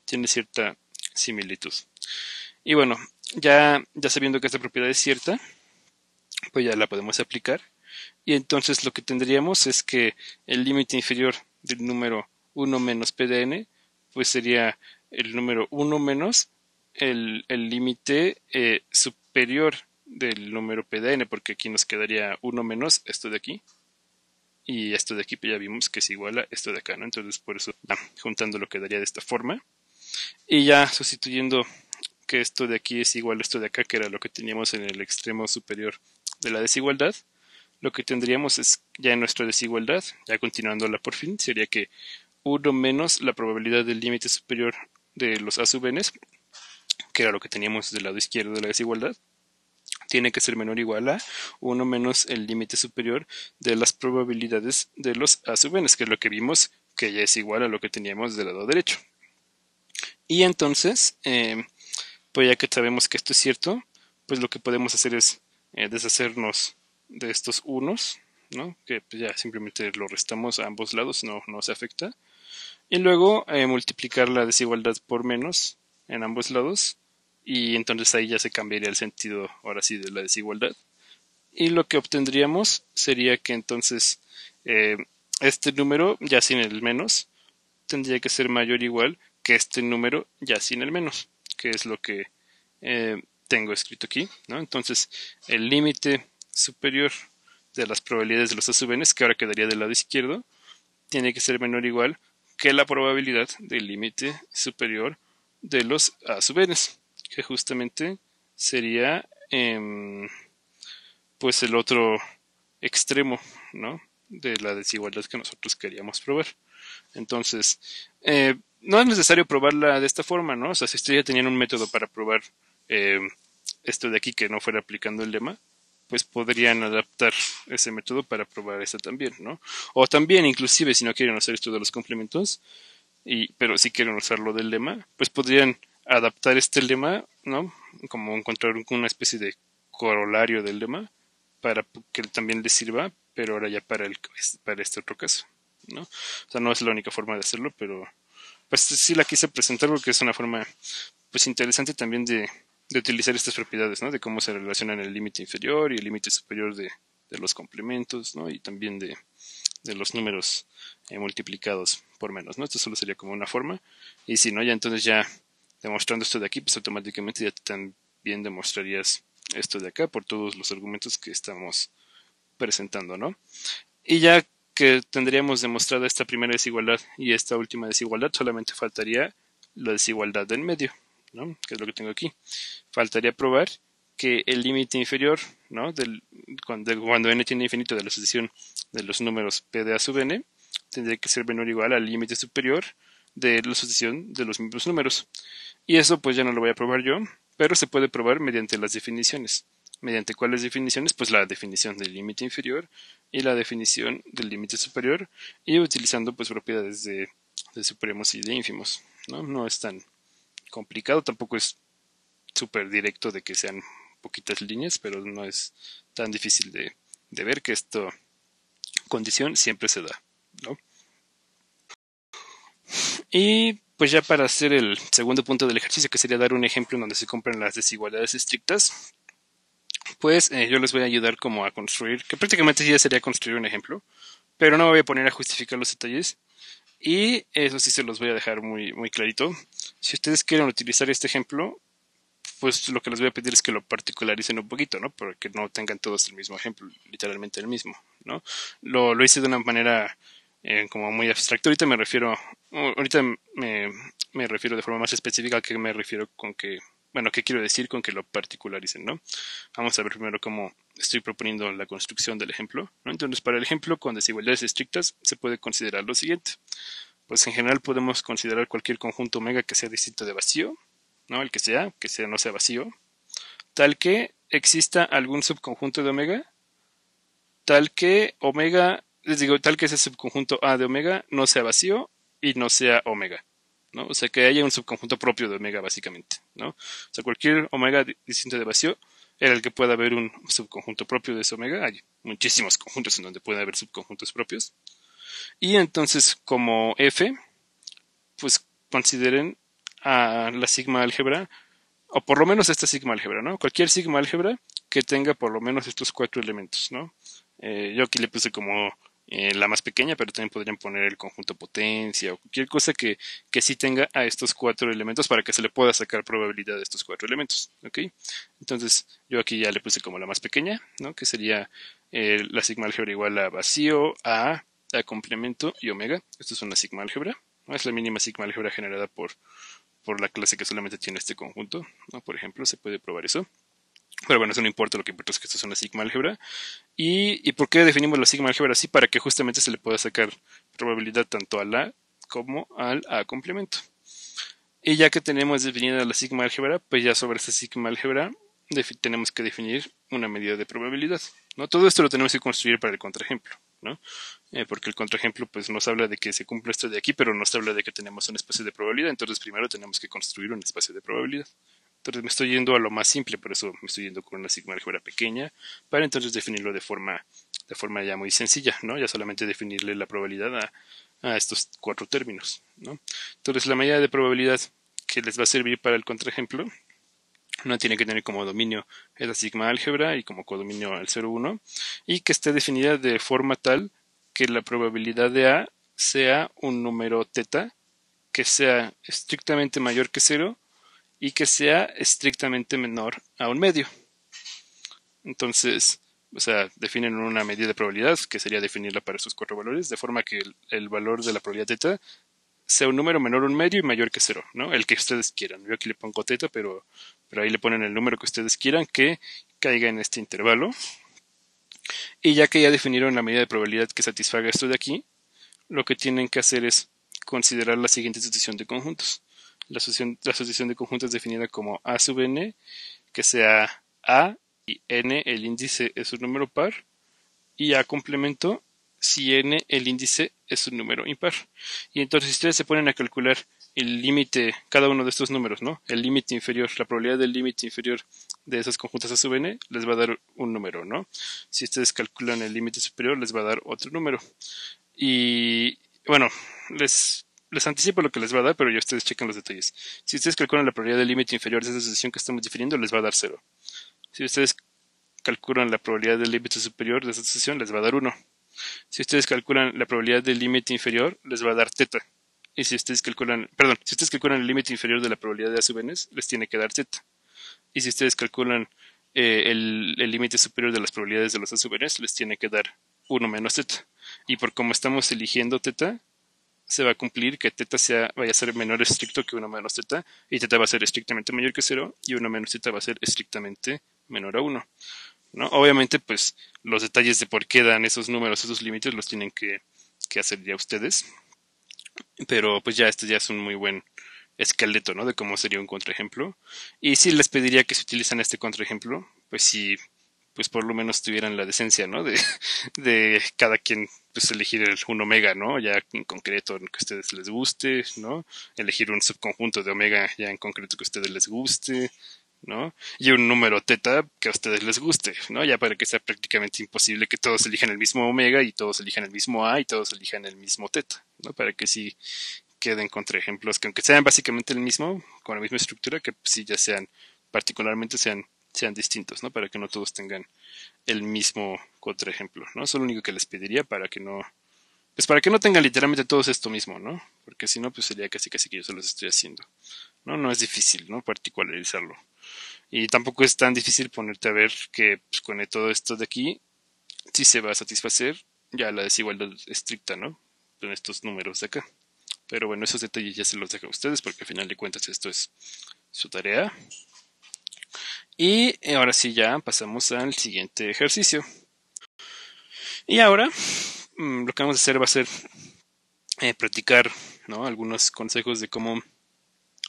tiene cierta similitud. Y bueno, ya sabiendo que esta propiedad es cierta, pues ya la podemos aplicar. Y entonces lo que tendríamos es que el límite inferior del número 1 menos p de n, pues sería el número 1 menos el límite superior del número p de n, porque aquí nos quedaría 1 menos esto de aquí. Y esto de aquí pues ya vimos que es igual a esto de acá, ¿no? Entonces por eso juntándolo quedaría de esta forma. Y ya sustituyendo que esto de aquí es igual a esto de acá, que era lo que teníamos en el extremo superior de la desigualdad, lo que tendríamos es ya en nuestra desigualdad, ya continuándola por fin, sería que 1 menos la probabilidad del límite superior de los a sub n, que era lo que teníamos del lado izquierdo de la desigualdad, tiene que ser menor o igual a 1 menos el límite superior de las probabilidades de los a sub n, que es lo que vimos que ya es igual a lo que teníamos del lado derecho. Y entonces, pues ya que sabemos que esto es cierto, pues lo que podemos hacer es deshacernos de estos unos, ¿no? Que pues ya simplemente lo restamos a ambos lados, no se afecta. Y luego multiplicar la desigualdad por menos en ambos lados. Y entonces ahí ya se cambiaría el sentido, ahora sí, de la desigualdad. Y lo que obtendríamos sería que entonces este número, ya sin el menos, tendría que ser mayor o igual que este número ya sin el menos, que es lo que tengo escrito aquí, ¿no? Entonces, el límite superior de las probabilidades de los a sub n, que ahora quedaría del lado izquierdo, tiene que ser menor o igual que la probabilidad del límite superior de los a sub n, que justamente sería pues el otro extremo, ¿no? De la desigualdad que nosotros queríamos probar. Entonces, no es necesario probarla de esta forma, ¿no? O sea, si ustedes ya tenían un método para probar esto de aquí que no fuera aplicando el lema, pues podrían adaptar ese método para probar esta también, ¿no? O también, inclusive, si no quieren hacer esto de los complementos, pero si quieren usarlo del lema, pues podrían adaptar este lema, ¿no? Como encontrar una especie de corolario del lema para que también les sirva, pero ahora ya para este otro caso, ¿no? O sea, no es la única forma de hacerlo, pero pues sí la quise presentar porque es una forma pues interesante también de utilizar estas propiedades, ¿no? De cómo se relacionan el límite inferior y el límite superior de los complementos, ¿no? Y también de los números multiplicados por menos, ¿no? Esto solo sería como una forma. Y si no, ya entonces ya demostrando esto de aquí, pues automáticamente ya también demostrarías esto de acá por todos los argumentos que estamos presentando, ¿no? Y ya que tendríamos demostrada esta primera desigualdad y esta última desigualdad, solamente faltaría la desigualdad del medio, ¿no? Que es lo que tengo aquí. Faltaría probar que el límite inferior, ¿no? Cuando n tiene infinito de la sucesión de los números p de a sub n, tendría que ser menor o igual al límite superior de la sucesión de los mismos números. Y eso pues ya no lo voy a probar yo, pero se puede probar mediante las definiciones. ¿Mediante cuáles definiciones? Pues la definición del límite inferior y la definición del límite superior, y utilizando pues propiedades de supremos y de ínfimos, ¿no? No es tan complicado, tampoco es súper directo de que sean poquitas líneas, pero no es tan difícil de ver que esta condición siempre se da, ¿no? Y pues ya para hacer el segundo punto del ejercicio, que sería dar un ejemplo en donde se compran las desigualdades estrictas, pues yo les voy a ayudar como a construir, que prácticamente ya sería construir un ejemplo, pero no me voy a poner a justificar los detalles, y eso sí se los voy a dejar muy, muy clarito. Si ustedes quieren utilizar este ejemplo, pues lo que les voy a pedir es que lo particularicen un poquito, ¿no? Para que no tengan todos el mismo ejemplo, literalmente el mismo, ¿no? Lo hice de una manera como muy abstracta. Ahorita me refiero de forma más específica a qué me refiero con que, bueno, qué quiero decir con que lo particularicen, ¿no? Vamos a ver primero cómo estoy proponiendo la construcción del ejemplo, ¿no? Entonces, para el ejemplo con desigualdades estrictas se puede considerar lo siguiente. Pues en general podemos considerar cualquier conjunto omega que sea distinto de vacío, ¿no? El que sea no sea vacío, tal que exista algún subconjunto de omega, tal que ese subconjunto A de omega no sea vacío y no sea omega, ¿no? O sea, que haya un subconjunto propio de omega, básicamente, ¿no? O sea, cualquier omega distinto de vacío era el que pueda haber un subconjunto propio de ese omega. Hay muchísimos conjuntos en donde puede haber subconjuntos propios. Y entonces, como F, pues consideren a la sigma álgebra, o por lo menos esta sigma álgebra, ¿no? Cualquier sigma álgebra que tenga por lo menos estos 4 elementos, ¿no? Yo aquí le puse como la más pequeña, pero también podrían poner el conjunto potencia o cualquier cosa que sí tenga a estos 4 elementos para que se le pueda sacar probabilidad de estos 4 elementos, ¿ok? Entonces yo aquí ya le puse como la más pequeña, ¿no? Que sería la sigma álgebra igual a vacío, a complemento y omega. Esto es una sigma álgebra, ¿no? Es la mínima sigma álgebra generada por la clase que solamente tiene este conjunto, ¿no? Por ejemplo, se puede probar eso. Pero bueno, eso no importa, lo que importa es que esto es una sigma álgebra. ¿Y por qué definimos la sigma álgebra así? Para que justamente se le pueda sacar probabilidad tanto al A como al A complemento. Y ya que tenemos definida la sigma álgebra, pues ya sobre esta sigma álgebra tenemos que definir una medida de probabilidad, ¿no? Todo esto lo tenemos que construir para el contraejemplo, ¿no? Porque el contraejemplo pues nos habla de que se cumple esto de aquí, pero nos habla de que tenemos un espacio de probabilidad, entonces primero tenemos que construir un espacio de probabilidad. Entonces me estoy yendo a lo más simple, por eso me estoy yendo con una sigma álgebra pequeña, para entonces definirlo de forma ya muy sencilla, ¿no? Ya solamente definirle la probabilidad a estos 4 términos, ¿no? Entonces la medida de probabilidad que les va a servir para el contraejemplo no tiene que tener como dominio la sigma álgebra y como codominio al 0,1 y que esté definida de forma tal que la probabilidad de A sea un número teta que sea estrictamente mayor que 0 y que sea estrictamente menor a un medio. Entonces, o sea, definen una medida de probabilidad, que sería definirla para esos 4 valores, de forma que el valor de la probabilidad teta sea un número menor a un medio y mayor que 0, ¿no? El que ustedes quieran. Yo aquí le pongo teta, pero ahí le ponen el número que ustedes quieran que caiga en este intervalo. Y ya que ya definieron la medida de probabilidad que satisfaga esto de aquí, lo que tienen que hacer es considerar la siguiente asociación de conjuntos. La asociación de conjuntos es definida como A sub n, que sea A y n el índice es un número par, y A complemento si n el índice es un número impar. Y entonces si ustedes se ponen a calcular el límite, cada uno de estos números, ¿no? El límite inferior, la probabilidad del límite inferior de esos conjuntos A sub n les va a dar un número, ¿no? Si ustedes calculan el límite superior les va a dar otro número. Y bueno, les anticipo lo que les va a dar, pero ya ustedes chequen los detalles. Si ustedes calculan la probabilidad del límite inferior de esa asociación que estamos definiendo, les va a dar 0. Si ustedes calculan la probabilidad del límite superior de esa asociación, les va a dar 1. Si ustedes calculan la probabilidad del límite inferior, les va a dar teta. Y si ustedes calculan, el límite inferior de la probabilidad de A sub n, les tiene que dar teta. Y si ustedes calculan el límite superior de las probabilidades de los A sub n, les tiene que dar 1 menos teta. Y por como estamos eligiendo teta, se va a cumplir que teta vaya a ser menor estricto que 1 menos teta, y teta va a ser estrictamente mayor que 0, y 1 menos teta va a ser estrictamente menor a 1. ¿No? Obviamente, pues, los detalles de por qué dan esos números, esos límites, los tienen que hacer ya ustedes. Pero pues ya este ya es un muy buen esqueleto, ¿no? De cómo sería un contraejemplo. Y sí les pediría que si utilizan este contraejemplo, pues sí, pues por lo menos tuvieran la decencia, ¿no? De cada quien pues elegir un omega, ¿no? Ya en concreto que a ustedes les guste, ¿no? Elegir un subconjunto de omega ya en concreto que a ustedes les guste, ¿no? Y un número teta que a ustedes les guste, ¿no? Ya para que sea prácticamente imposible que todos elijan el mismo omega y todos elijan el mismo A y todos elijan el mismo teta, ¿no? Para que sí queden contraejemplos que aunque sean básicamente el mismo, con la misma estructura, que sí ya particularmente sean distintos, ¿no? Para que no todos tengan el mismo contraejemplo, ¿no? Eso es lo único que les pediría para que no, pues para que no tengan literalmente todos esto mismo, ¿no? Porque si no, pues sería casi que yo se los estoy haciendo, ¿no? No es difícil, ¿no? Particularizarlo. Y tampoco es tan difícil ponerte a ver que pues, con todo esto de aquí sí se va a satisfacer ya la desigualdad estricta, ¿no? Con estos números de acá. Pero bueno, esos detalles ya se los dejo a ustedes porque al final de cuentas esto es su tarea. Y ahora sí ya pasamos al siguiente ejercicio. Y ahora lo que vamos a hacer va a ser practicar, ¿no? Algunos consejos de cómo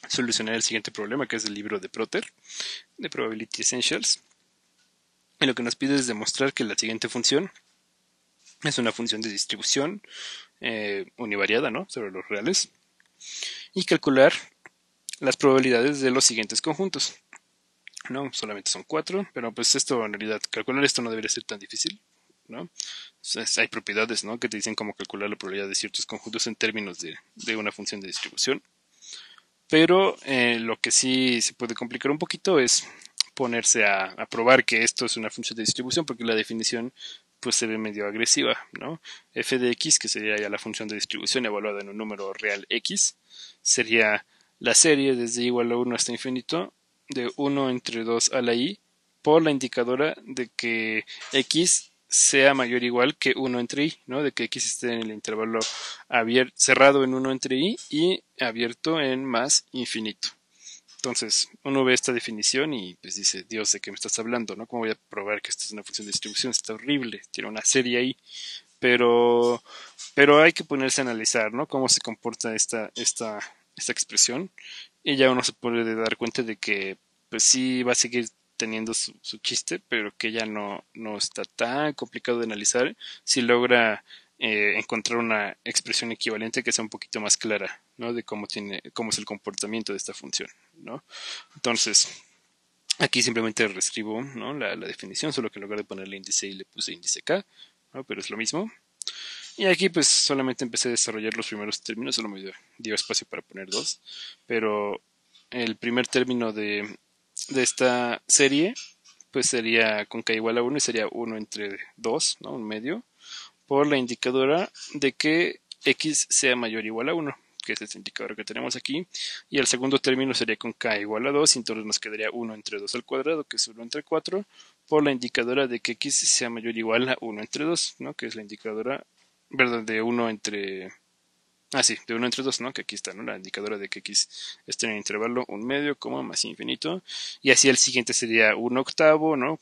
solucionar el siguiente problema, que es el libro de Proter, de Probability Essentials. Y lo que nos pide es demostrar que la siguiente función es una función de distribución univariada, ¿no? Sobre los reales. Y calcular las probabilidades de los siguientes conjuntos. ¿no? Solamente son 4, pero pues esto en realidad, calcular esto no debería ser tan difícil, ¿no? O sea, hay propiedades, ¿no? Que te dicen cómo calcular la probabilidad de ciertos conjuntos en términos de una función de distribución. Pero lo que sí se puede complicar un poquito es ponerse a probar que esto es una función de distribución, porque la definición pues se ve medio agresiva, ¿no? F de x, que sería ya la función de distribución evaluada en un número real x, sería la serie desde igual a 1 hasta infinito de 1 entre 2 a la i por la indicadora de que x sea mayor o igual que 1 entre i, ¿no? De que x esté en el intervalo cerrado en 1 entre i y abierto en más infinito. Entonces, uno ve esta definición y pues dice, Dios, ¿de qué me estás hablando? ¿No? ¿Cómo voy a probar que esto es una función de distribución? Está horrible, tiene una serie ahí, pero, pero hay que ponerse a analizar, ¿no? Cómo se comporta esta expresión y ya uno se puede dar cuenta de que pues sí va a seguir teniendo su chiste, pero que ya no está tan complicado de analizar si logra encontrar una expresión equivalente que sea un poquito más clara, ¿no? De cómo es el comportamiento de esta función, ¿no? Entonces, aquí simplemente reescribo, ¿no? la definición, solo que en lugar de ponerle índice y le puse índice k, ¿no? Pero es lo mismo. Y aquí pues solamente empecé a desarrollar los primeros términos, solo me dio espacio para poner dos, pero el primer término de esta serie pues sería con k igual a 1 y sería 1 entre 2, ¿no? Un medio, por la indicadora de que x sea mayor o igual a 1, que es este indicador que tenemos aquí, y el segundo término sería con k igual a 2, y entonces nos quedaría 1 entre 2 al cuadrado, que es 1 entre 4, por la indicadora de que x sea mayor o igual a 1 entre 2, ¿no? Que es la indicadora, perdón, de 1 entre... Ah, sí, de 1 entre 2, ¿no? Que aquí está, ¿no? La indicadora de que x está en el intervalo 1 medio, más infinito. Y así el siguiente sería 1 octavo, ¿no?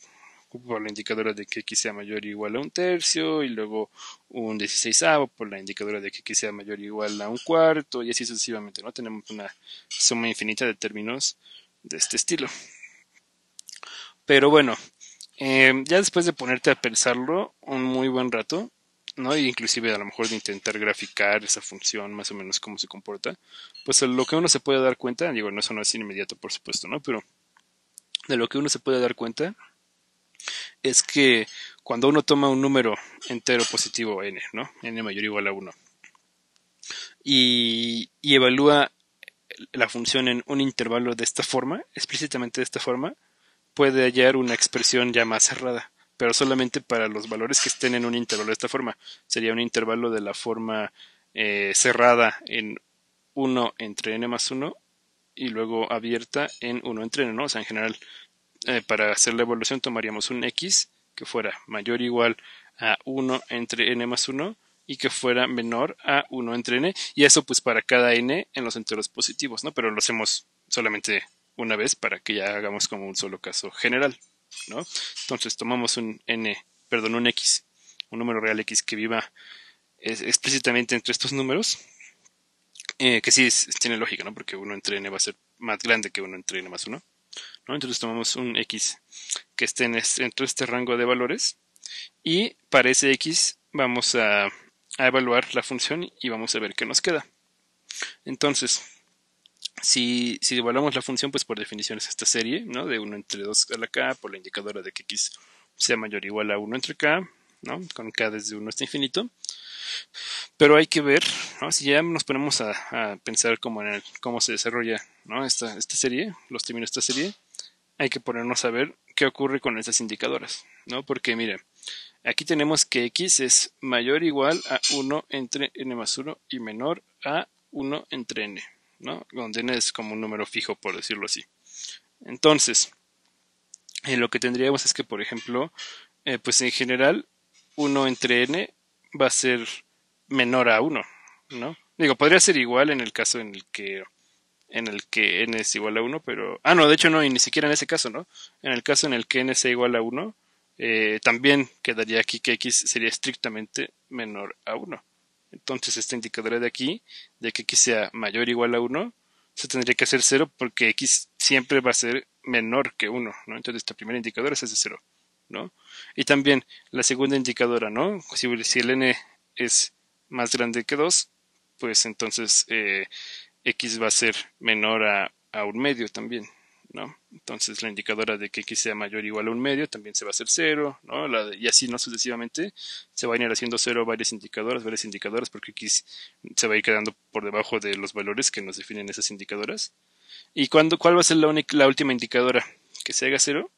Por la indicadora de que x sea mayor o igual a un tercio, y luego un 16avo por la indicadora de que x sea mayor o igual a un cuarto, y así sucesivamente, ¿no? Tenemos una suma infinita de términos de este estilo. Pero bueno, ya después de ponerte a pensarlo un muy buen rato, ¿no? E inclusive a lo mejor de intentar graficar esa función, más o menos cómo se comporta, pues lo que uno se puede dar cuenta, digo, no, eso no es inmediato por supuesto, ¿no? Pero de lo que uno se puede dar cuenta es que cuando uno toma un número entero positivo n, ¿no? N mayor o igual a 1, y evalúa la función en un intervalo de esta forma, explícitamente de esta forma, puede hallar una expresión ya más cerrada, pero solamente para los valores que estén en un intervalo de esta forma. Sería un intervalo de la forma cerrada en 1 entre n más 1 y luego abierta en 1 entre n, ¿no? O sea, en general, para hacer la evaluación tomaríamos un x que fuera mayor o igual a 1 entre n más 1 y que fuera menor a 1 entre n, y eso pues para cada n en los enteros positivos, ¿no? Pero lo hacemos solamente una vez para que ya hagamos como un solo caso general, ¿no? Entonces tomamos un x, un número real x que viva explícitamente entre estos números, que sí tiene lógica, ¿no? Porque 1 entre n va a ser más grande que 1 entre n más 1, ¿no? Entonces tomamos un x que esté entre este rango de valores, y para ese x vamos a evaluar la función y vamos a ver qué nos queda. Entonces, si evaluamos la función, pues por definición es esta serie, ¿no? De 1 entre 2 a la k, por la indicadora de que x sea mayor o igual a 1 entre k, ¿no? Con k desde 1 hasta infinito. Pero hay que ver, ¿no? Si ya nos ponemos a pensar cómo se desarrolla, ¿no? esta serie, los términos de esta serie, hay que ponernos a ver qué ocurre con estas indicadoras, ¿no? Porque mire, aquí tenemos que x es mayor o igual a 1 entre n más 1 y menor a 1 entre n, ¿no? Donde n es como un número fijo, por decirlo así. Entonces, lo que tendríamos es que, por ejemplo, pues en general, 1 entre n va a ser menor a 1, ¿no? Digo, podría ser igual en el caso en el que n es igual a 1, pero... Ah, no, de hecho no, y ni siquiera en ese caso, ¿no? En el caso en el que n sea igual a 1, también quedaría aquí que x sería estrictamente menor a 1. Entonces esta indicadora de aquí, de que x sea mayor o igual a 1, se tendría que hacer 0 porque x siempre va a ser menor que 1, ¿no? Entonces esta primera indicadora es de 0, ¿no? Y también la segunda indicadora, ¿no? Si el n es más grande que 2, pues entonces x va a ser menor a un medio también, ¿no? Entonces la indicadora de que x sea mayor o igual a un medio también se va a hacer 0, ¿no? Y así, ¿no? Sucesivamente se van a ir haciendo 0 varias indicadoras, porque x se va a ir quedando por debajo de los valores que nos definen esas indicadoras. ¿Y cuál va a ser la última indicadora que se haga 0?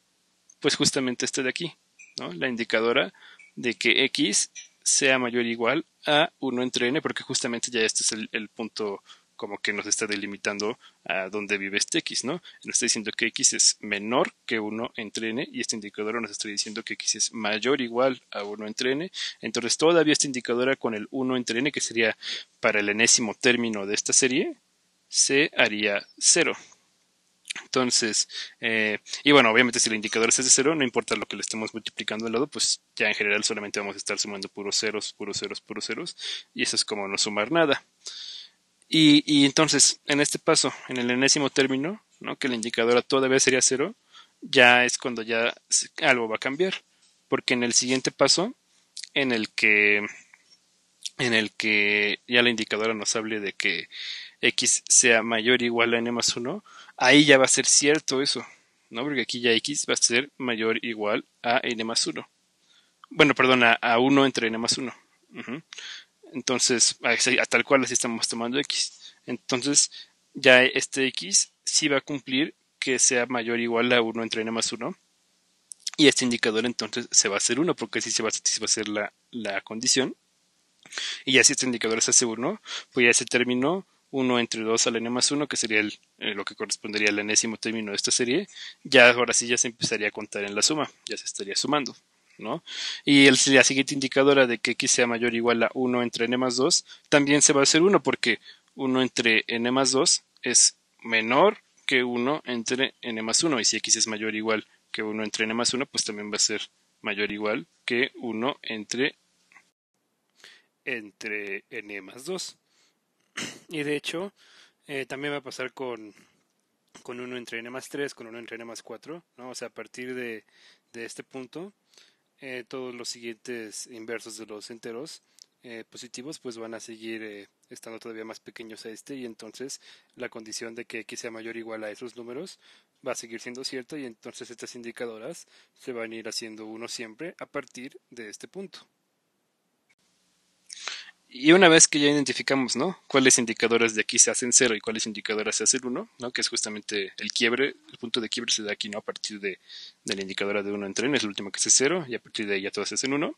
Pues justamente esta de aquí, ¿no? La indicadora de que x sea mayor o igual a 1 entre n, porque justamente ya este es el punto como que nos está delimitando a dónde vive este x, ¿no? Nos está diciendo que x es menor que 1 entre n, y esta indicadora nos está diciendo que x es mayor o igual a 1 entre n. Entonces todavía esta indicadora con el 1 entre n, que sería para el enésimo término de esta serie, se haría 0. Entonces, y bueno, obviamente si el indicador es de 0, no importa lo que le estemos multiplicando al lado, pues ya en general solamente vamos a estar sumando puros ceros, y eso es como no sumar nada. Y entonces, en este paso, en el enésimo término, ¿no? Que la indicadora todavía sería 0, ya es cuando ya algo va a cambiar, porque en el siguiente paso, en el que ya la indicadora nos hable de que x sea mayor o igual a n más 1, ahí ya va a ser cierto eso, ¿no? Porque aquí ya x va a ser mayor o igual a n más 1. Bueno, perdón, a 1 entre n más 1. Entonces, a tal cual así estamos tomando x. Entonces, ya este x sí va a cumplir que sea mayor o igual a 1 entre n más 1. Y este indicador entonces se va a hacer 1, porque así se va a hacer la condición. Y ya si este indicador se hace 1, pues ya ese término 1 entre 2 a la n más 1, que sería lo que correspondería al enésimo término de esta serie, ya ahora sí ya se empezaría a contar en la suma, ya se estaría sumando, ¿no? Y la siguiente indicadora de que x sea mayor o igual a 1 entre n más 2, también se va a hacer 1, porque 1 entre n más 2 es menor que 1 entre n más 1, y si x es mayor o igual que 1 entre n más 1, pues también va a ser mayor o igual que 1 entre n más 2. Y de hecho, también va a pasar con 1 entre n más 3, con 1 entre n más 4, ¿no? O sea, a partir de este punto, todos los siguientes inversos de los enteros positivos pues van a seguir estando todavía más pequeños a este, y entonces la condición de que x sea mayor o igual a esos números va a seguir siendo cierta, y entonces estas indicadoras se van a ir haciendo 1 siempre a partir de este punto. Y una vez que ya identificamos, ¿no?, cuáles indicadores de aquí se hacen 0 y cuáles indicadores se hacen 1, ¿no?, que es justamente el quiebre, el punto de quiebre se da aquí, ¿no?, a partir de la indicadora de 1 entre n, es el último que hace 0, y a partir de ahí ya todos se hacen 1,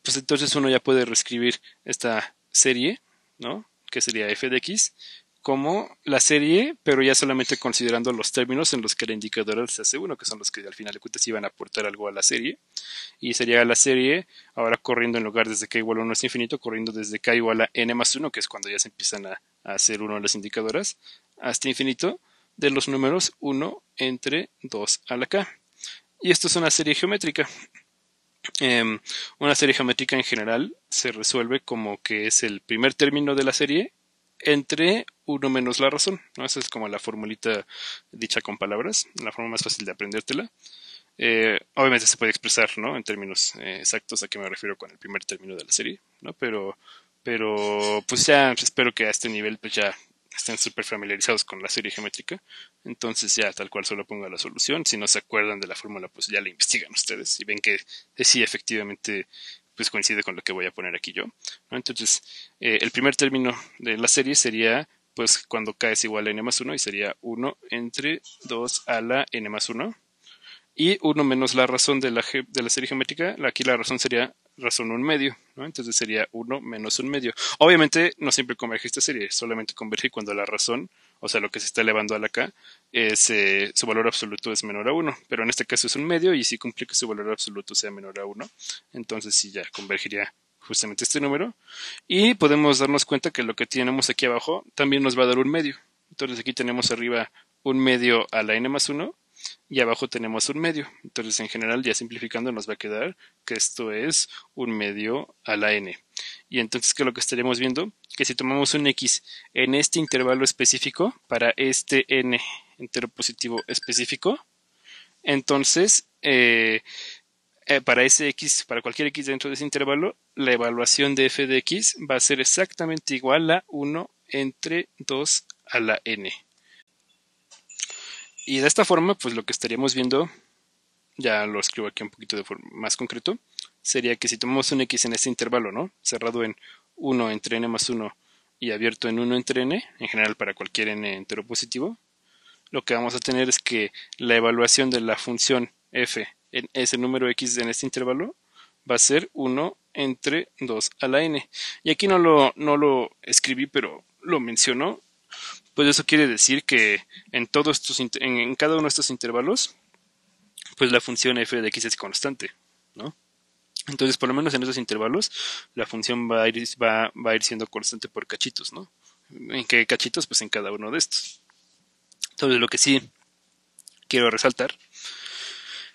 pues entonces uno ya puede reescribir esta serie, ¿no?, que sería f de x, como la serie, pero ya solamente considerando los términos en los que la indicadora se hace 1, que son los que al final de cuentas iban a aportar algo a la serie. Y sería la serie ahora corriendo, en lugar desde k igual a 1 es infinito, corriendo desde k igual a n más 1, que es cuando ya se empiezan a hacer 1 las indicadoras, hasta infinito de los números 1 entre 2 a la k. Y esto es una serie geométrica. Una serie geométrica en general se resuelve como que es el primer término de la serie entre 1 menos la razón, ¿no? Esa es como la formulita dicha con palabras, la forma más fácil de aprendértela. Obviamente se puede expresar, ¿no?, en términos exactos a qué me refiero con el primer término de la serie, ¿no? Pero pues ya espero que a este nivel pues ya estén súper familiarizados con la serie geométrica. Entonces ya tal cual solo pongo la solución. Si no se acuerdan de la fórmula, pues ya la investigan ustedes y ven que sí efectivamente pues coincide con lo que voy a poner aquí yo, ¿no? Entonces el primer término de la serie sería pues cuando k es igual a n más 1, y sería 1 entre 2 a la n más 1, y 1 menos la razón de la serie geométrica. Aquí la razón sería razón 1 medio, ¿no? Entonces sería 1 menos 1 medio. Obviamente no siempre converge esta serie, solamente converge cuando la razón, o sea, lo que se está elevando a la k, su valor absoluto es menor a 1, pero en este caso es 1 medio, y si cumple que su valor absoluto sea menor a 1, entonces sí ya convergiría justamente este número, y podemos darnos cuenta que lo que tenemos aquí abajo también nos va a dar 1 medio. Entonces aquí tenemos arriba 1 medio a la n más 1, y abajo tenemos 1 medio. Entonces en general, ya simplificando, nos va a quedar que esto es 1 medio a la n. Y entonces, ¿qué es lo que estaríamos viendo? Que si tomamos un x en este intervalo específico, para este n entero positivo específico, entonces para ese x, para cualquier x dentro de ese intervalo, la evaluación de f de x va a ser exactamente igual a 1 entre 2 a la n. Y de esta forma, pues lo que estaríamos viendo, ya lo escribo aquí un poquito de forma más concreto, sería que si tomamos un x en este intervalo, ¿no? Cerrado en 1 entre n más 1 y abierto en 1 entre n, en general para cualquier n entero positivo, lo que vamos a tener es que la evaluación de la función f en ese número x en este intervalo va a ser 1 entre 2 a la n. Y aquí no lo escribí, pero lo menciono. Pues eso quiere decir que en todos estos en cada uno de estos intervalos, pues la función f de x es constante, ¿no? Entonces, por lo menos en esos intervalos, la función va a ir siendo constante por cachitos, ¿no? ¿En qué cachitos? Pues en cada uno de estos. Entonces, lo que sí quiero resaltar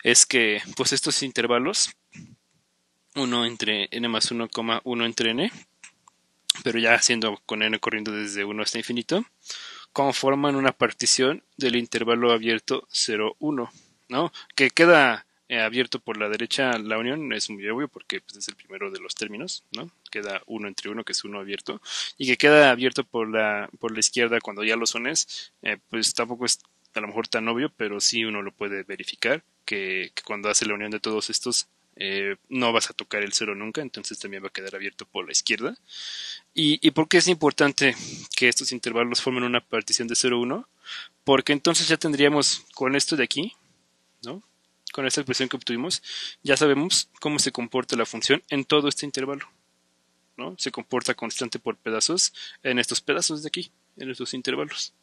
es que, pues estos intervalos, 1 entre n más 1, 1 entre n, pero ya haciendo con n corriendo desde 1 hasta infinito, conforman una partición del intervalo abierto 0, 1, ¿no? Que queda abierto por la derecha la unión, es muy obvio porque pues, es el primero de los términos, ¿no? Queda 1 entre 1, que es 1 abierto, y que queda abierto por la izquierda cuando ya los unes, pues tampoco es a lo mejor tan obvio, pero sí uno lo puede verificar, que cuando hace la unión de todos estos, no vas a tocar el 0 nunca, entonces también va a quedar abierto por la izquierda. ¿Y por qué es importante que estos intervalos formen una partición de 0, 1? Porque entonces ya tendríamos con esto de aquí, ¿no? Con esta expresión que obtuvimos, ya sabemos cómo se comporta la función en todo este intervalo, ¿no? Se comporta constante por pedazos en estos pedazos de aquí, en estos intervalos.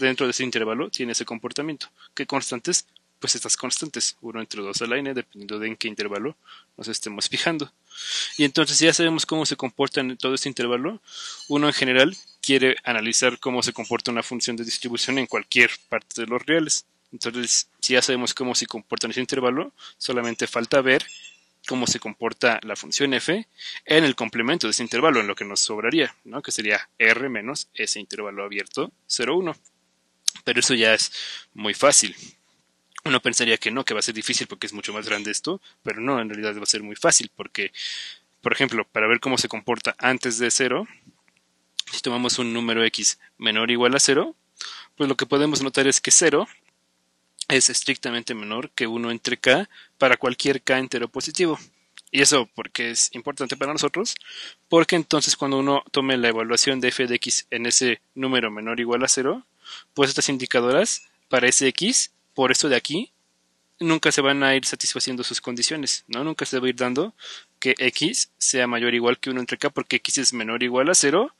Dentro de ese intervalo tiene ese comportamiento. ¿Qué constantes? Pues estas constantes, 1 entre 2 a la n, dependiendo de en qué intervalo nos estemos fijando. Y entonces ya sabemos cómo se comporta en todo este intervalo. Uno en general quiere analizar cómo se comporta una función de distribución en cualquier parte de los reales. Entonces, si ya sabemos cómo se comporta en ese intervalo, solamente falta ver cómo se comporta la función f en el complemento de ese intervalo, en lo que nos sobraría, ¿no? Que sería r menos ese intervalo abierto 0, 1. Pero eso ya es muy fácil. Uno pensaría que no, que va a ser difícil porque es mucho más grande esto, pero no, en realidad va a ser muy fácil porque, por ejemplo, para ver cómo se comporta antes de 0, si tomamos un número x menor o igual a 0, pues lo que podemos notar es que 0 es estrictamente menor que 1 entre k para cualquier k entero positivo. ¿Y eso porque es importante para nosotros? Porque entonces cuando uno tome la evaluación de f de x en ese número menor o igual a 0, pues estas indicadoras para ese x, por esto de aquí, nunca se van a ir satisfaciendo sus condiciones, ¿no? Nunca se va a ir dando que x sea mayor o igual que 1 entre k porque x es menor o igual a 0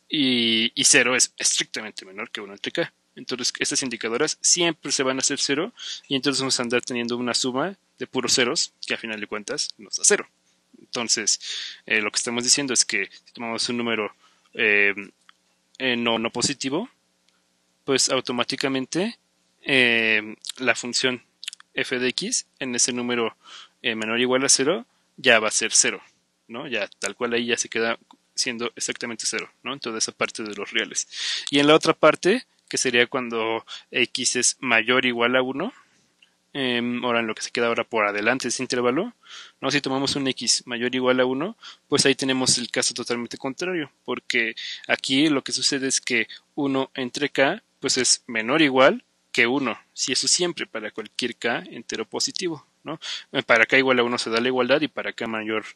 y 0 es estrictamente menor que 1 entre k. Entonces estas indicadoras siempre se van a hacer 0 y entonces vamos a andar teniendo una suma de puros ceros que a final de cuentas nos da 0. Entonces lo que estamos diciendo es que si tomamos un número eh, no positivo, pues automáticamente la función f de x en ese número menor o igual a 0 ya va a ser 0, ¿no? Ya tal cual ahí ya se queda siendo exactamente 0, ¿no? En toda esa parte de los reales. Y en la otra parte, que sería cuando x es mayor o igual a 1, ahora en lo que se queda ahora por adelante de ese intervalo, ¿no? Si tomamos un x mayor o igual a 1, pues ahí tenemos el caso totalmente contrario, porque aquí lo que sucede es que 1 entre k pues es menor o igual que 1, si eso siempre para cualquier k entero positivo, ¿no? Para k igual a 1 se da la igualdad y para k mayor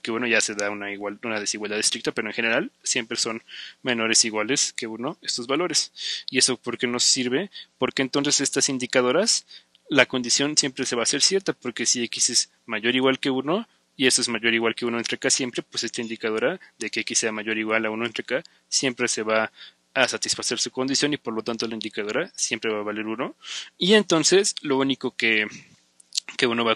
que 1 ya se da una desigualdad estricta, pero en general siempre son menores o iguales que 1 estos valores. ¿Y eso por qué nos sirve? Porque entonces estas indicadoras la condición siempre se va a hacer cierta, porque si x es mayor o igual que 1 y eso es mayor o igual que 1 entre k siempre, pues esta indicadora de que x sea mayor o igual a 1 entre k siempre se va a satisfacer su condición y por lo tanto la indicadora siempre va a valer 1. Y entonces lo único que uno va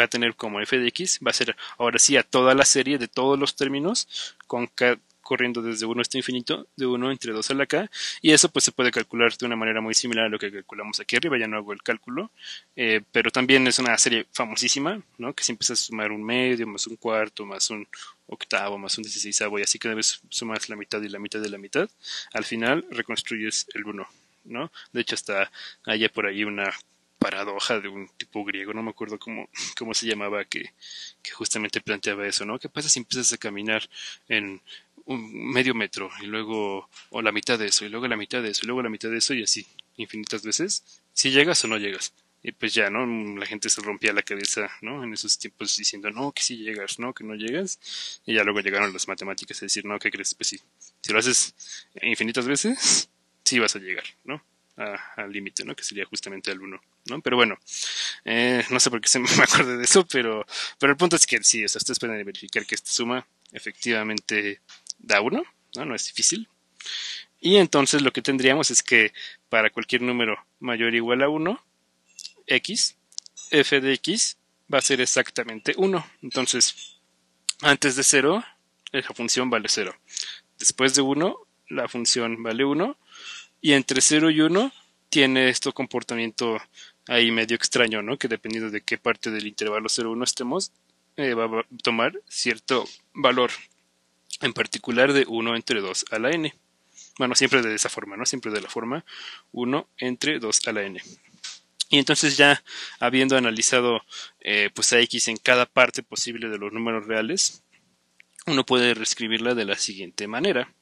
a tener como f de x va a ser ahora sí a toda la serie de todos los términos con k corriendo desde 1 hasta infinito, de 1 entre 2 a la k, y eso pues se puede calcular de una manera muy similar a lo que calculamos aquí arriba, ya no hago el cálculo, pero también es una serie famosísima, ¿no? Que si empiezas a sumar un medio, más un cuarto, más un octavo, más un 16avo, y así cada vez sumas la mitad y la mitad de la mitad, al final reconstruyes el 1, ¿no? De hecho hasta hay por ahí una paradoja de un tipo griego, no me acuerdo cómo se llamaba, que justamente planteaba eso, ¿no? ¿Qué pasa si empiezas a caminar en un medio metro y luego, o la mitad de eso, y luego la mitad de eso, y luego la mitad de eso, y así? infinitas veces, si llegas o no llegas. Y pues ya, ¿no? La gente se rompía la cabeza, ¿no? En esos tiempos diciendo, no, que sí llegas, no, que no llegas. Y ya luego llegaron las matemáticas a decir, no, ¿qué crees? Pues sí, si lo haces infinitas veces, sí vas a llegar, ¿no? Al límite, ¿no? Que sería justamente al uno, ¿no? Pero bueno, no sé por qué se me acordé de eso, pero el punto es que sí, o sea, ustedes pueden verificar que esta suma efectivamente da uno, ¿no? No es difícil. Y entonces lo que tendríamos es que para cualquier número mayor o igual a 1, x, f de x va a ser exactamente 1. Entonces, antes de 0, la función vale 0. Después de 1, la función vale 1. Y entre 0 y 1 tiene este comportamiento ahí medio extraño, ¿no? Que dependiendo de qué parte del intervalo 0,1 estemos, va a tomar cierto valor. En particular de 1 entre 2 a la n. Bueno, siempre de esa forma, ¿no? Siempre de la forma 1 entre 2 a la n. Y entonces ya habiendo analizado pues a x en cada parte posible de los números reales, uno puede reescribirla de la siguiente manera.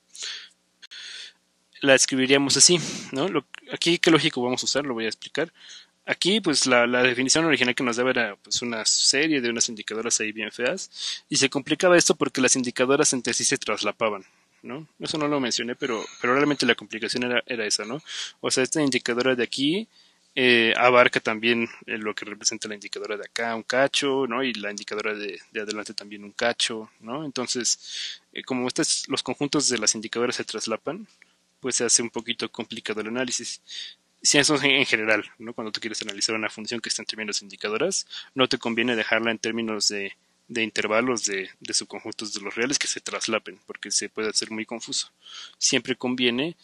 La escribiríamos así, ¿no? Aquí, ¿qué lógico vamos a usar? Lo voy a explicar. Aquí, pues la definición original que nos daba era pues una serie de unas indicadoras ahí bien feas, y se complicaba esto porque las indicadoras entre sí se traslapaban, ¿no? Eso no lo mencioné, pero realmente la complicación era esa, ¿no? O sea, esta indicadora de aquí abarca también lo que representa la indicadora de acá, un cacho, ¿no? Y la indicadora de adelante también un cacho, ¿no? Entonces, como los conjuntos de las indicadoras se traslapan, pues se hace un poquito complicado el análisis. Si eso es en general, ¿no? Cuando tú quieres analizar una función que está en términos indicadoras, no te conviene dejarla en términos de intervalos de subconjuntos de los reales que se traslapen, porque se puede hacer muy confuso. Siempre conviene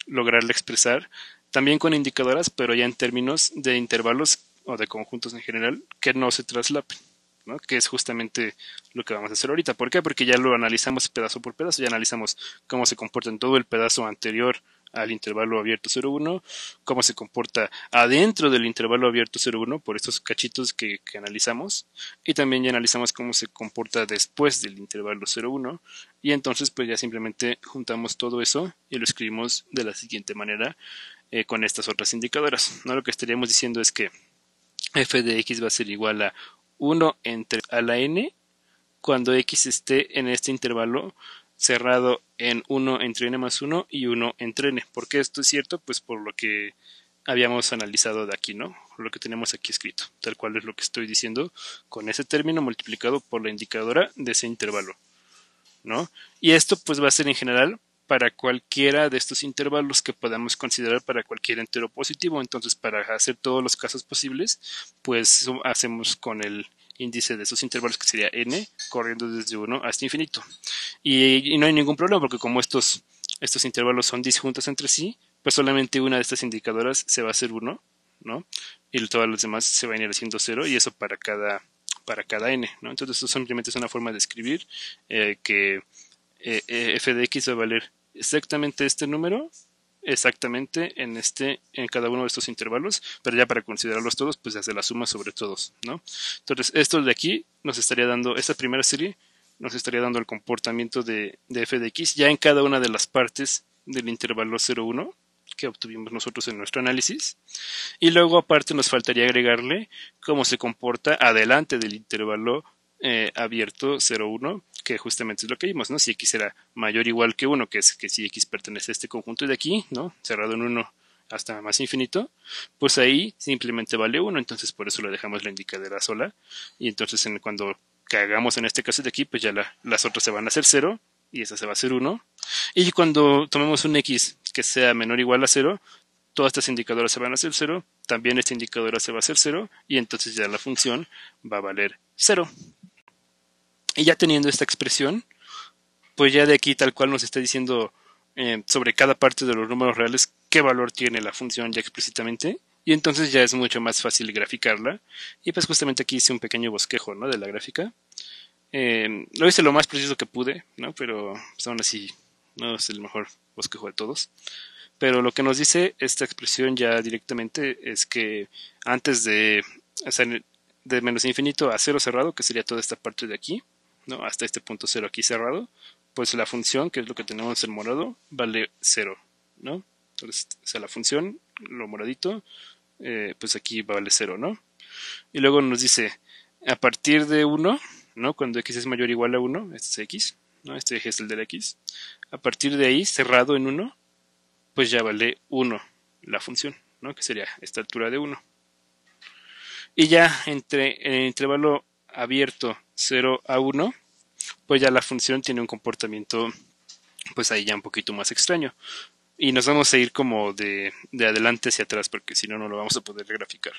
lograrla expresar también con indicadoras, pero ya en términos de intervalos o de conjuntos en general que no se traslapen, ¿no? Que es justamente lo que vamos a hacer ahorita. ¿Por qué? Porque ya lo analizamos pedazo por pedazo, ya analizamos cómo se comporta en todo el pedazo anterior al intervalo abierto 0,1, cómo se comporta adentro del intervalo abierto 0,1 por estos cachitos que analizamos, y también ya analizamos cómo se comporta después del intervalo 0,1, y entonces pues ya simplemente juntamos todo eso y lo escribimos de la siguiente manera con estas otras indicadoras, ¿no? Lo que estaríamos diciendo es que f de x va a ser igual a 1 entre a la n cuando x esté en este intervalo cerrado en 1 entre n más 1 y 1 entre n. ¿Por qué esto es cierto? Pues por lo que habíamos analizado de aquí, ¿no? Lo que tenemos aquí escrito, tal cual es lo que estoy diciendo, con ese término multiplicado por la indicadora de ese intervalo, ¿no? Y esto pues va a ser en general para cualquiera de estos intervalos que podamos considerar para cualquier entero positivo. Entonces, para hacer todos los casos posibles, pues hacemos con el índice de esos intervalos, que sería n, corriendo desde 1 hasta infinito. Y no hay ningún problema, porque como estos intervalos son disjuntos entre sí, pues solamente una de estas indicadoras se va a hacer 1, ¿no? Y todas las demás se van a ir haciendo 0, y eso para cada n, ¿no? Entonces esto simplemente es una forma de escribir que f de x va a valer exactamente este número, exactamente en cada uno de estos intervalos, pero ya para considerarlos todos, pues se hace la suma sobre todos, ¿no? Entonces esto de aquí nos estaría dando, esta primera serie nos estaría dando el comportamiento de f de x ya en cada una de las partes del intervalo 0,1 que obtuvimos nosotros en nuestro análisis, y luego aparte nos faltaría agregarle cómo se comporta adelante del intervalo abierto 0,1, que justamente es lo que vimos, ¿no? Si x era mayor o igual que 1, que es que si x pertenece a este conjunto de aquí, ¿no? Cerrado en 1 hasta más infinito, pues ahí simplemente vale 1, entonces por eso le dejamos la indicadora sola, y entonces cuando hagamos en este caso de aquí, pues ya las otras se van a hacer 0, y esa se va a hacer 1, y cuando tomemos un x que sea menor o igual a 0, todas estas indicadoras se van a hacer 0, también esta indicadora se va a hacer 0, y entonces ya la función va a valer 0. Y ya teniendo esta expresión, pues ya de aquí tal cual nos está diciendo sobre cada parte de los números reales qué valor tiene la función ya explícitamente, y entonces ya es mucho más fácil graficarla. Y pues justamente aquí hice un pequeño bosquejo, ¿no?, de la gráfica. Lo hice lo más preciso que pude, ¿no?, pero pues aún así no es el mejor bosquejo de todos. Pero lo que nos dice esta expresión ya directamente es que antes o sea, de menos infinito a 0 cerrado, que sería toda esta parte de aquí, ¿no?, hasta este punto 0 aquí cerrado, pues la función, que es lo que tenemos en morado, vale 0, ¿no? Entonces, o sea, la función, lo moradito, pues aquí vale 0, ¿no? Y luego nos dice, a partir de 1, ¿no? Cuando x es mayor o igual a 1, este es x, ¿no? Este eje es el del x. A partir de ahí, cerrado en 1, pues ya vale 1 la función, ¿no? Que sería esta altura de 1. Y ya entre el intervalo abierto 0 a 1, pues ya la función tiene un comportamiento, pues ahí ya un poquito más extraño. Y nos vamos a ir como de adelante hacia atrás, porque si no, no lo vamos a poder graficar.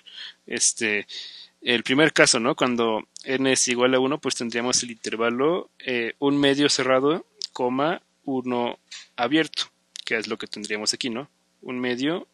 El primer caso, ¿no? Cuando n es igual a 1, pues tendríamos el intervalo 1 medio cerrado, 1 abierto, que es lo que tendríamos aquí, ¿no? 1 medio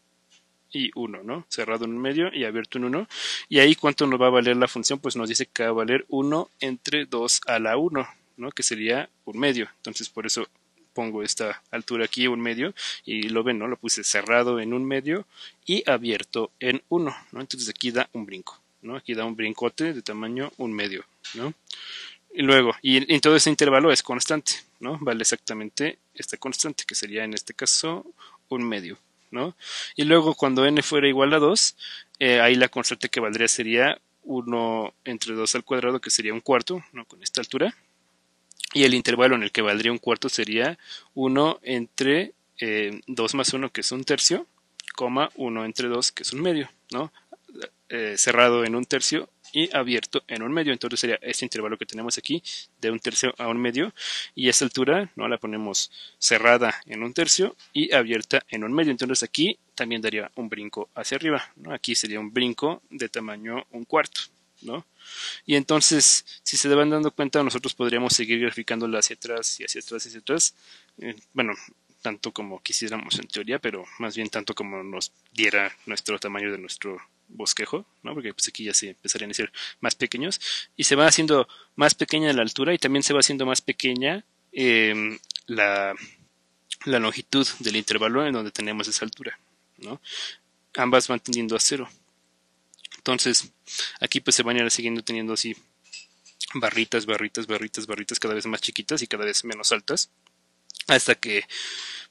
y 1, ¿no? Cerrado en 1 medio y abierto en 1. Y ahí, ¿cuánto nos va a valer la función? Pues nos dice que va a valer 1 entre 2 a la 1, ¿no? Que sería 1 medio. Entonces, por eso pongo esta altura aquí, 1 medio, y lo ven, ¿no? Lo puse cerrado en 1 medio y abierto en 1, ¿no? Entonces aquí da un brinco, ¿no? Aquí da un brincote de tamaño 1 medio, ¿no? Y luego, y en todo ese intervalo es constante, ¿no? Vale exactamente esta constante, que sería en este caso 1 medio, ¿no? Y luego cuando n fuera igual a 2, ahí la constante que valdría sería 1 entre 2 al cuadrado, que sería un cuarto, ¿no? Con esta altura. Y el intervalo en el que valdría un cuarto sería 1 entre 2 más 1, que es un tercio, 1 entre 2, que es un medio, ¿no? Cerrado en un tercio y abierto en un medio. Entonces sería este intervalo que tenemos aquí, de un tercio a un medio, y esa altura, ¿no? La ponemos cerrada en un tercio y abierta en un medio. Entonces aquí también daría un brinco hacia arriba, ¿no? Aquí sería un brinco de tamaño un cuarto, ¿no? Y entonces, si se van dando cuenta, nosotros podríamos seguir graficándolo hacia atrás y hacia atrás y hacia atrás. Bueno, tanto como quisiéramos en teoría, pero más bien tanto como nos diera nuestro tamaño de nuestro bosquejo, ¿no? Porque pues aquí ya se empezarían a ser más pequeños y se va haciendo más pequeña la altura y también se va haciendo más pequeña la longitud del intervalo en donde tenemos esa altura, ¿no? Ambas van tendiendo a 0. Entonces, aquí pues se van a ir siguiendo teniendo así barritas, cada vez más chiquitas y cada vez menos altas, hasta que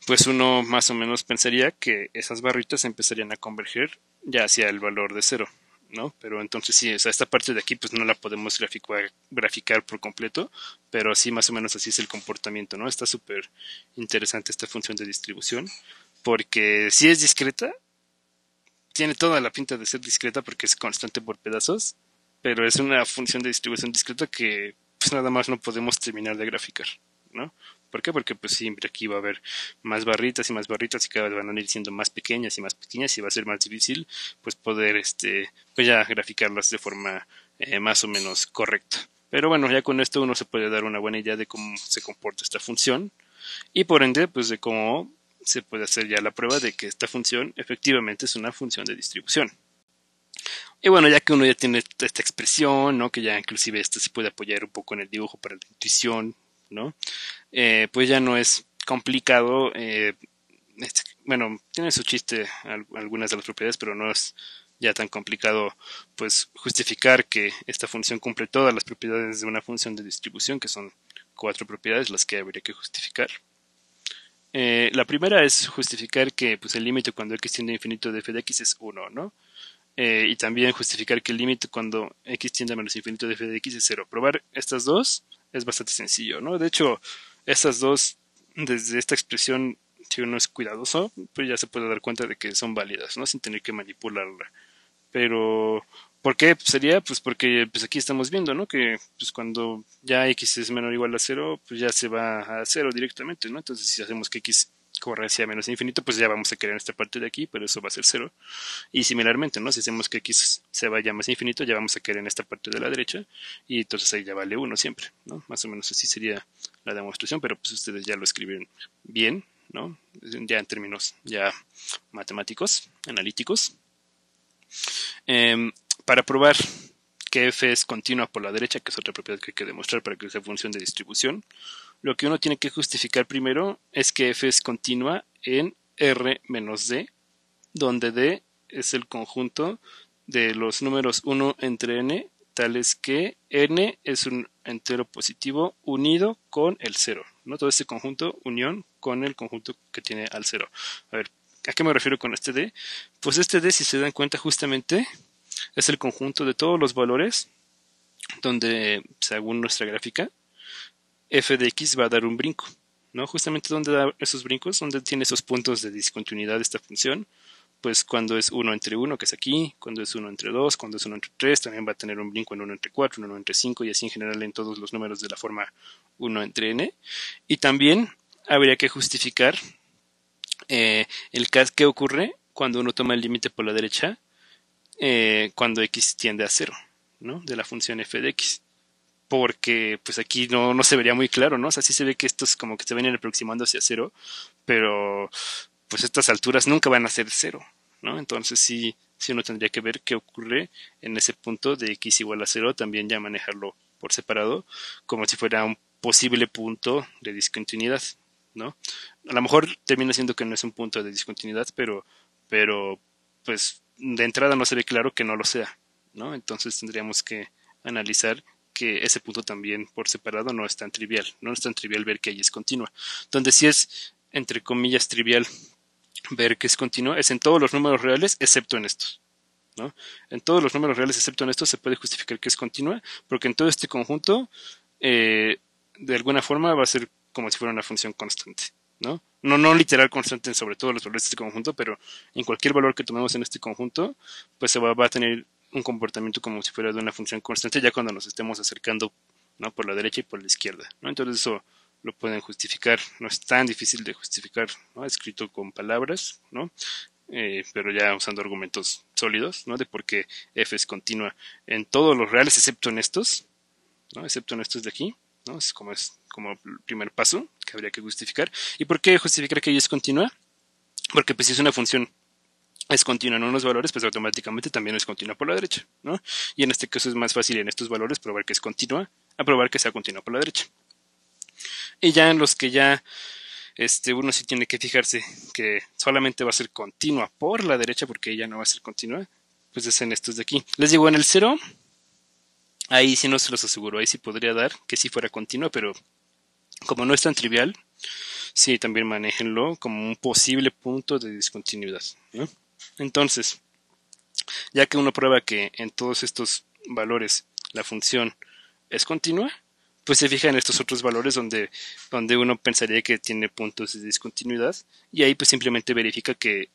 pues uno más o menos pensaría que esas barritas empezarían a converger ya hacia el valor de 0, ¿no? Pero entonces sí, o sea, esta parte de aquí pues no la podemos graficar por completo, pero sí más o menos así es el comportamiento, ¿no? Está súper interesante esta función de distribución, porque si es discreta, tiene toda la pinta de ser discreta porque es constante por pedazos, pero es una función de distribución discreta que pues nada más no podemos terminar de graficar, ¿no? ¿Por qué? Porque pues siempre aquí va a haber más barritas y cada vez van a ir siendo más pequeñas y más pequeñas y va a ser más difícil pues poder pues ya graficarlas de forma más o menos correcta. Pero bueno, ya con esto uno se puede dar una buena idea de cómo se comporta esta función y por ende pues de cómo se puede hacer ya la prueba de que esta función efectivamente es una función de distribución. Y bueno, ya que uno ya tiene esta expresión, ¿no? Que ya inclusive esto se puede apoyar un poco en el dibujo para la intuición, ¿no? Pues ya no es complicado. Bueno, tiene su chiste algunas de las propiedades, pero no es ya tan complicado pues justificar que esta función cumple todas las propiedades de una función de distribución, que son 4 propiedades las que habría que justificar. La primera es justificar que pues, el límite cuando x tiende a infinito de f de x es 1, ¿no? Y también justificar que el límite cuando x tiende a menos infinito de f de x es 0. Probar estas dos es bastante sencillo, ¿no? De hecho, estas dos, desde esta expresión, si uno es cuidadoso, pues ya se puede dar cuenta de que son válidas, ¿no? Sin tener que manipularla. Pero, ¿por qué? Pues sería pues porque pues aquí estamos viendo, ¿no? Que pues cuando ya x es menor o igual a 0, pues ya se va a 0 directamente, ¿no? Entonces si hacemos que x corre hacia menos infinito, pues ya vamos a querer esta parte de aquí, pero eso va a ser 0. Y similarmente, ¿no? Si hacemos que x se vaya más infinito, ya vamos a querer en esta parte de la derecha, y entonces ahí ya vale 1 siempre, ¿no? Más o menos así sería la demostración, pero pues ustedes ya lo escribieron bien, ¿no? Ya en términos ya matemáticos, analíticos. Para probar que f es continua por la derecha, que es otra propiedad que hay que demostrar para que sea función de distribución, lo que uno tiene que justificar primero es que f es continua en R menos D, donde D es el conjunto de los números 1 entre n, tales que n es un entero positivo unido con el 0, ¿no? Todo este conjunto, unión con el conjunto que tiene al 0. A ver, ¿A qué me refiero con este D? Pues este D, si se dan cuenta, justamente es el conjunto de todos los valores donde, según nuestra gráfica, f de x va a dar un brinco, ¿no? Justamente donde da esos brincos, donde tiene esos puntos de discontinuidad esta función, pues cuando es 1 entre 1, que es aquí, cuando es 1 entre 2, cuando es 1 entre 3, también va a tener un brinco en 1 entre 4, en 1 entre 5 y así en general en todos los números de la forma 1 entre n. Y también habría que justificar el caso que ocurre cuando uno toma el límite por la derecha cuando x tiende a 0, ¿no? De la función f de x. Porque pues aquí no se vería muy claro, ¿no? O sea, sí se ve que estos como que se vienen aproximando hacia 0, pero pues estas alturas nunca van a ser 0, ¿no? Entonces sí uno tendría que ver qué ocurre en ese punto de x igual a 0, también ya manejarlo por separado, como si fuera un posible punto de discontinuidad, ¿no? A lo mejor termina siendo que no es un punto de discontinuidad, pero pues de entrada no se ve claro que no lo sea, ¿no? Entonces tendríamos que analizar que ese punto también por separado no es tan trivial, no es tan trivial ver que ahí es continua. Donde sí es, entre comillas, trivial ver que es continua es en todos los números reales excepto en estos, ¿no? En todos los números reales excepto en estos se puede justificar que es continua, porque en todo este conjunto de alguna forma va a ser como si fuera una función constante, ¿no? No literal constante sobre todos los valores de este conjunto, pero en cualquier valor que tomemos en este conjunto, pues se va a tener un comportamiento como si fuera de una función constante ya cuando nos estemos acercando, ¿no? Por la derecha y por la izquierda, ¿no? Entonces eso lo pueden justificar, no es tan difícil de justificar, ¿no? Escrito con palabras, ¿no? Pero ya usando argumentos sólidos, ¿no? De por qué f es continua en todos los reales excepto en estos, ¿no? Excepto en estos de aquí, ¿no? Es como el primer paso que habría que justificar. ¿Y por qué justificar que y es continua? Porque pues si es una función es continua en unos valores, pues automáticamente también es continua por la derecha, ¿no? Y en este caso es más fácil en estos valores probar que es continua a probar que sea continua por la derecha. Y ya en los que ya uno sí tiene que fijarse que solamente va a ser continua por la derecha porque ella no va a ser continua, pues es en estos de aquí. Les digo, en el 0, ahí sí no se los aseguro, ahí sí podría dar que sí fuera continua, pero como no es tan trivial, sí también manéjenlo como un posible punto de discontinuidad, ¿no? Entonces, ya que uno prueba que en todos estos valores la función es continua, pues se fija en estos otros valores donde uno pensaría que tiene puntos de discontinuidad y ahí pues simplemente verifica que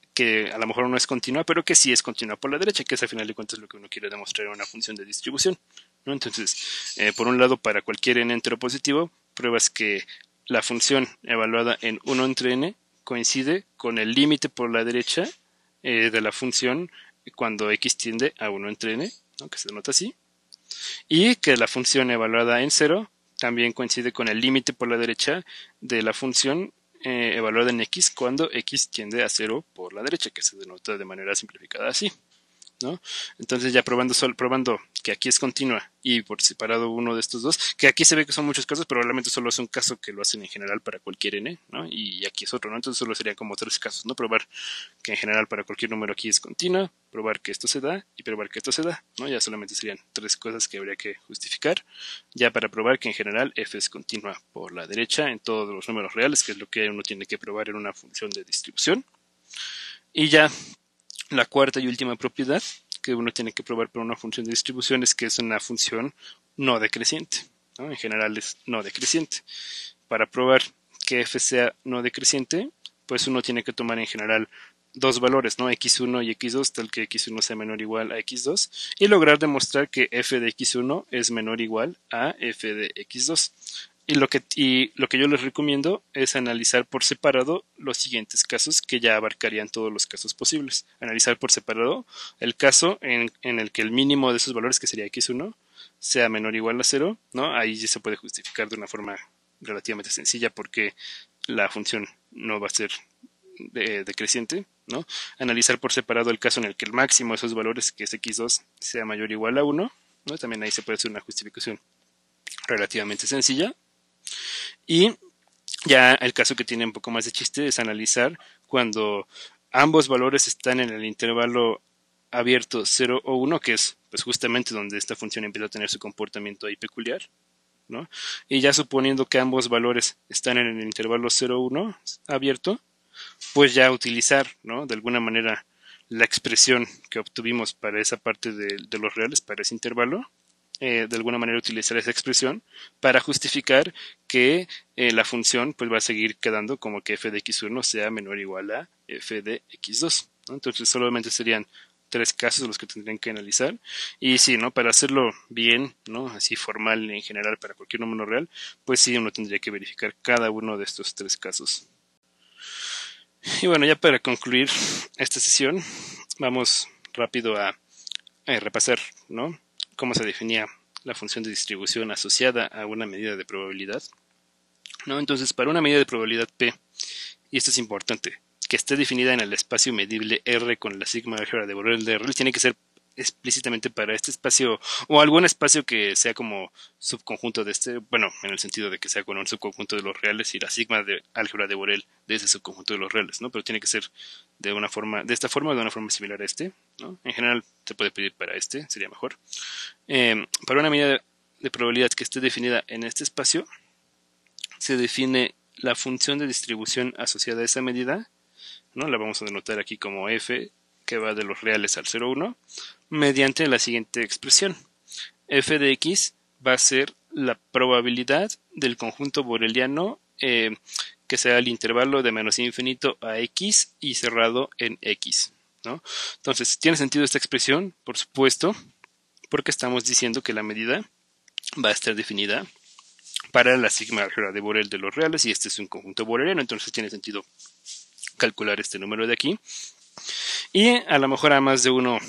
a lo mejor no es continua, pero que sí es continua por la derecha, que es al final de cuentas lo que uno quiere demostrar en una función de distribución, ¿no? Entonces, por un lado, para cualquier n entero positivo, pruebas que la función evaluada en 1 entre n coincide con el límite por la derecha de la función cuando x tiende a 1 entre n, ¿no? Que se denota así, y que la función evaluada en 0 también coincide con el límite por la derecha de la función evaluada en x cuando x tiende a 0 por la derecha, que se denota de manera simplificada así, ¿no? Entonces ya probando que aquí es continua y por separado uno de estos dos, que aquí se ve que son muchos casos, pero realmente solo es un caso que lo hacen en general para cualquier n, ¿no? Y aquí es otro, ¿no? Entonces solo serían como 3 casos, ¿no? Probar que en general para cualquier número aquí es continua, probar que esto se da y probar que esto se da, ¿no? Ya solamente serían 3 cosas que habría que justificar, ya para probar que en general f es continua por la derecha en todos los números reales, que es lo que uno tiene que probar en una función de distribución. Y ya la cuarta y última propiedad que uno tiene que probar por una función de distribución es que es una función no decreciente, ¿no? En general es no decreciente. Para probar que f sea no decreciente, pues uno tiene que tomar en general dos valores, ¿no? x1 y x2, tal que x1 sea menor o igual a x2, y lograr demostrar que f de x1 es menor o igual a f de x2. Y lo que yo les recomiendo es analizar por separado los siguientes casos que ya abarcarían todos los casos posibles. Analizar por separado el caso en el que el mínimo de esos valores, que sería x1, sea menor o igual a 0, ¿no? Ahí ya se puede justificar de una forma relativamente sencilla porque la función no va a ser decreciente, ¿no? Analizar por separado el caso en el que el máximo de esos valores, que es x2, sea mayor o igual a 1, ¿no? También ahí se puede hacer una justificación relativamente sencilla. Y ya el caso que tiene un poco más de chiste es analizar cuando ambos valores están en el intervalo abierto 0 o 1, que es pues justamente donde esta función empieza a tener su comportamiento ahí peculiar, ¿no? Y ya suponiendo que ambos valores están en el intervalo 0 o 1 abierto, pues ya utilizar, ¿no? De alguna manera la expresión que obtuvimos para esa parte de los reales, para ese intervalo, de alguna manera utilizar esa expresión para justificar que la función pues va a seguir quedando como que f de x1 sea menor o igual a f de x2, ¿no? Entonces solamente serían tres casos los que tendrían que analizar y sí, ¿no? Para hacerlo bien, ¿no? Así formal en general para cualquier número real, pues sí, uno tendría que verificar cada uno de estos tres casos. Y bueno, ya para concluir esta sesión, vamos rápido a repasar, ¿no? Cómo se definía la función de distribución asociada a una medida de probabilidad, ¿no? Entonces, para una medida de probabilidad P, y esto es importante, que esté definida en el espacio medible R con la sigma álgebra de Borel de R, tiene que ser explícitamente para este espacio o algún espacio que sea como subconjunto de este, bueno, en el sentido de que sea con un subconjunto de los reales y la sigma de álgebra de Borel de ese subconjunto de los reales, ¿no? Pero tiene que ser de una forma, de esta forma o de una forma similar a este, ¿no? En general se puede pedir para este, sería mejor. Para una medida de probabilidad que esté definida en este espacio, se define la función de distribución asociada a esa medida, ¿no? La vamos a denotar aquí como f, que va de los reales al 0, 1, mediante la siguiente expresión. F de x va a ser la probabilidad del conjunto boreliano que sea el intervalo de menos infinito a x y cerrado en x, ¿no? Entonces, ¿tiene sentido esta expresión? Por supuesto, porque estamos diciendo que la medida va a estar definida para la sigma álgebra de Borel de los reales y este es un conjunto boreliano, entonces tiene sentido calcular este número de aquí. Y a lo mejor a más de uno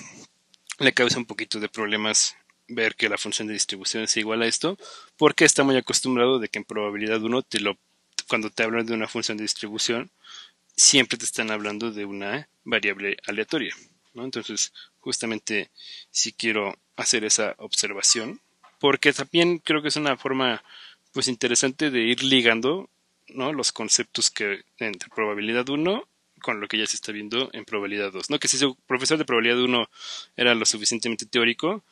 le causa un poquito de problemas ver que la función de distribución es igual a esto, porque está muy acostumbrado de que en probabilidad 1 cuando te hablan de una función de distribución, siempre te están hablando de una variable aleatoria, ¿no? Entonces, justamente si quiero hacer esa observación, porque también creo que es una forma pues interesante de ir ligando, ¿no? Los conceptos que entre probabilidad 1 con lo que ya se está viendo en probabilidad 2, ¿no? Que si su profesor de probabilidad 1 era lo suficientemente teórico,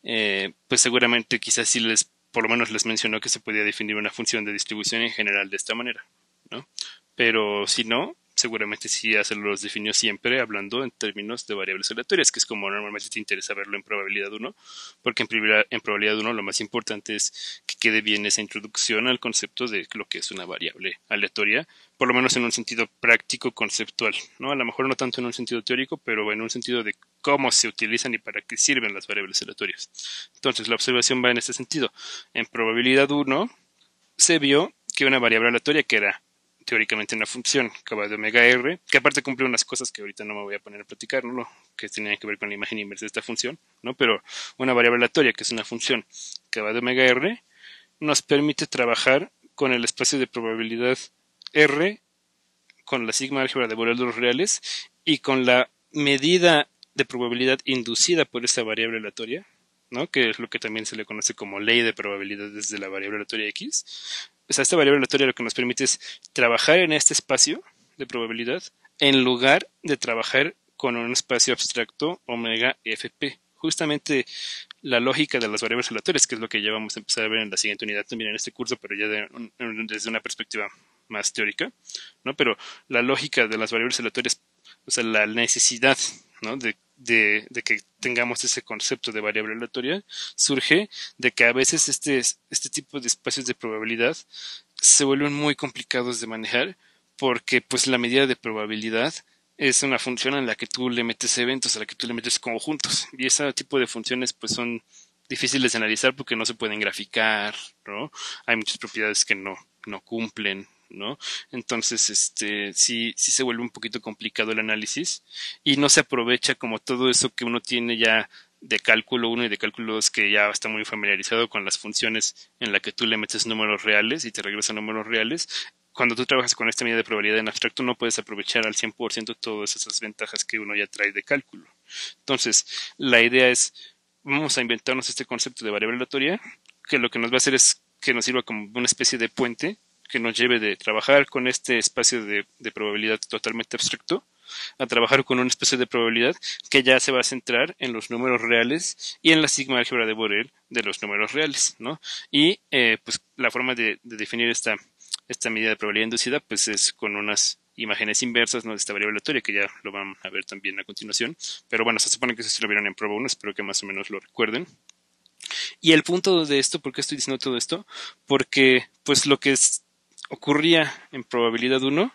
pues seguramente quizás sí por lo menos les mencionó que se podía definir una función de distribución en general de esta manera, ¿no? Pero si no, seguramente sí se los definió siempre hablando en términos de variables aleatorias, que es como normalmente te interesa verlo en probabilidad 1, porque en probabilidad 1 lo más importante es que quede bien esa introducción al concepto de lo que es una variable aleatoria, por lo menos en un sentido práctico conceptual, ¿no? A lo mejor no tanto en un sentido teórico, pero en un sentido de cómo se utilizan y para qué sirven las variables aleatorias. Entonces, la observación va en este sentido. En probabilidad 1 se vio que una variable aleatoria que era teóricamente una función que va de omega r, que aparte cumple unas cosas que ahorita no me voy a poner a platicar, ¿no? Que tenían que ver con la imagen inversa de esta función, ¿no? Pero una variable aleatoria que es una función que va de omega r nos permite trabajar con el espacio de probabilidad r, con la sigma álgebra de Borel de los reales y con la medida de probabilidad inducida por esta variable aleatoria, ¿no? Que es lo que también se le conoce como ley de probabilidades de la variable aleatoria x. O sea, esta variable aleatoria lo que nos permite es trabajar en este espacio de probabilidad en lugar de trabajar con un espacio abstracto omega fp. Justamente la lógica de las variables aleatorias, que es lo que ya vamos a empezar a ver en la siguiente unidad también en este curso, pero ya desde una perspectiva más teórica, ¿no? Pero la lógica de las variables aleatorias, o sea, la necesidad, ¿no? de que tengamos ese concepto de variable aleatoria surge de que a veces este tipo de espacios de probabilidad se vuelven muy complicados de manejar porque pues la medida de probabilidad es una función en la que tú le metes eventos, a la que tú le metes conjuntos y ese tipo de funciones pues son difíciles de analizar porque no se pueden graficar, ¿no? Hay muchas propiedades que no cumplen, ¿no? Entonces, sí se vuelve un poquito complicado el análisis y no se aprovecha como todo eso que uno tiene ya de cálculo 1 y de cálculo 2 que ya está muy familiarizado con las funciones en la que tú le metes números reales y te regresa números reales. Cuando tú trabajas con esta medida de probabilidad en abstracto no puedes aprovechar al 100% todas esas ventajas que uno ya trae de cálculo. Entonces, la idea es, vamos a inventarnos este concepto de variable aleatoria, que lo que nos va a hacer es que nos sirva como una especie de puente que nos lleve de trabajar con este espacio de probabilidad totalmente abstracto a trabajar con una especie de probabilidad que ya se va a centrar en los números reales y en la sigma álgebra de Borel de los números reales, ¿no? Y pues la forma de definir esta medida de probabilidad inducida pues es con unas imágenes inversas, ¿no?, de esta variable aleatoria, que ya lo van a ver también a continuación. Pero bueno, se supone que eso sí lo vieron en prueba 1, espero que más o menos lo recuerden. Y el punto de esto, ¿por qué estoy diciendo todo esto? Porque pues lo que ocurría en probabilidad 1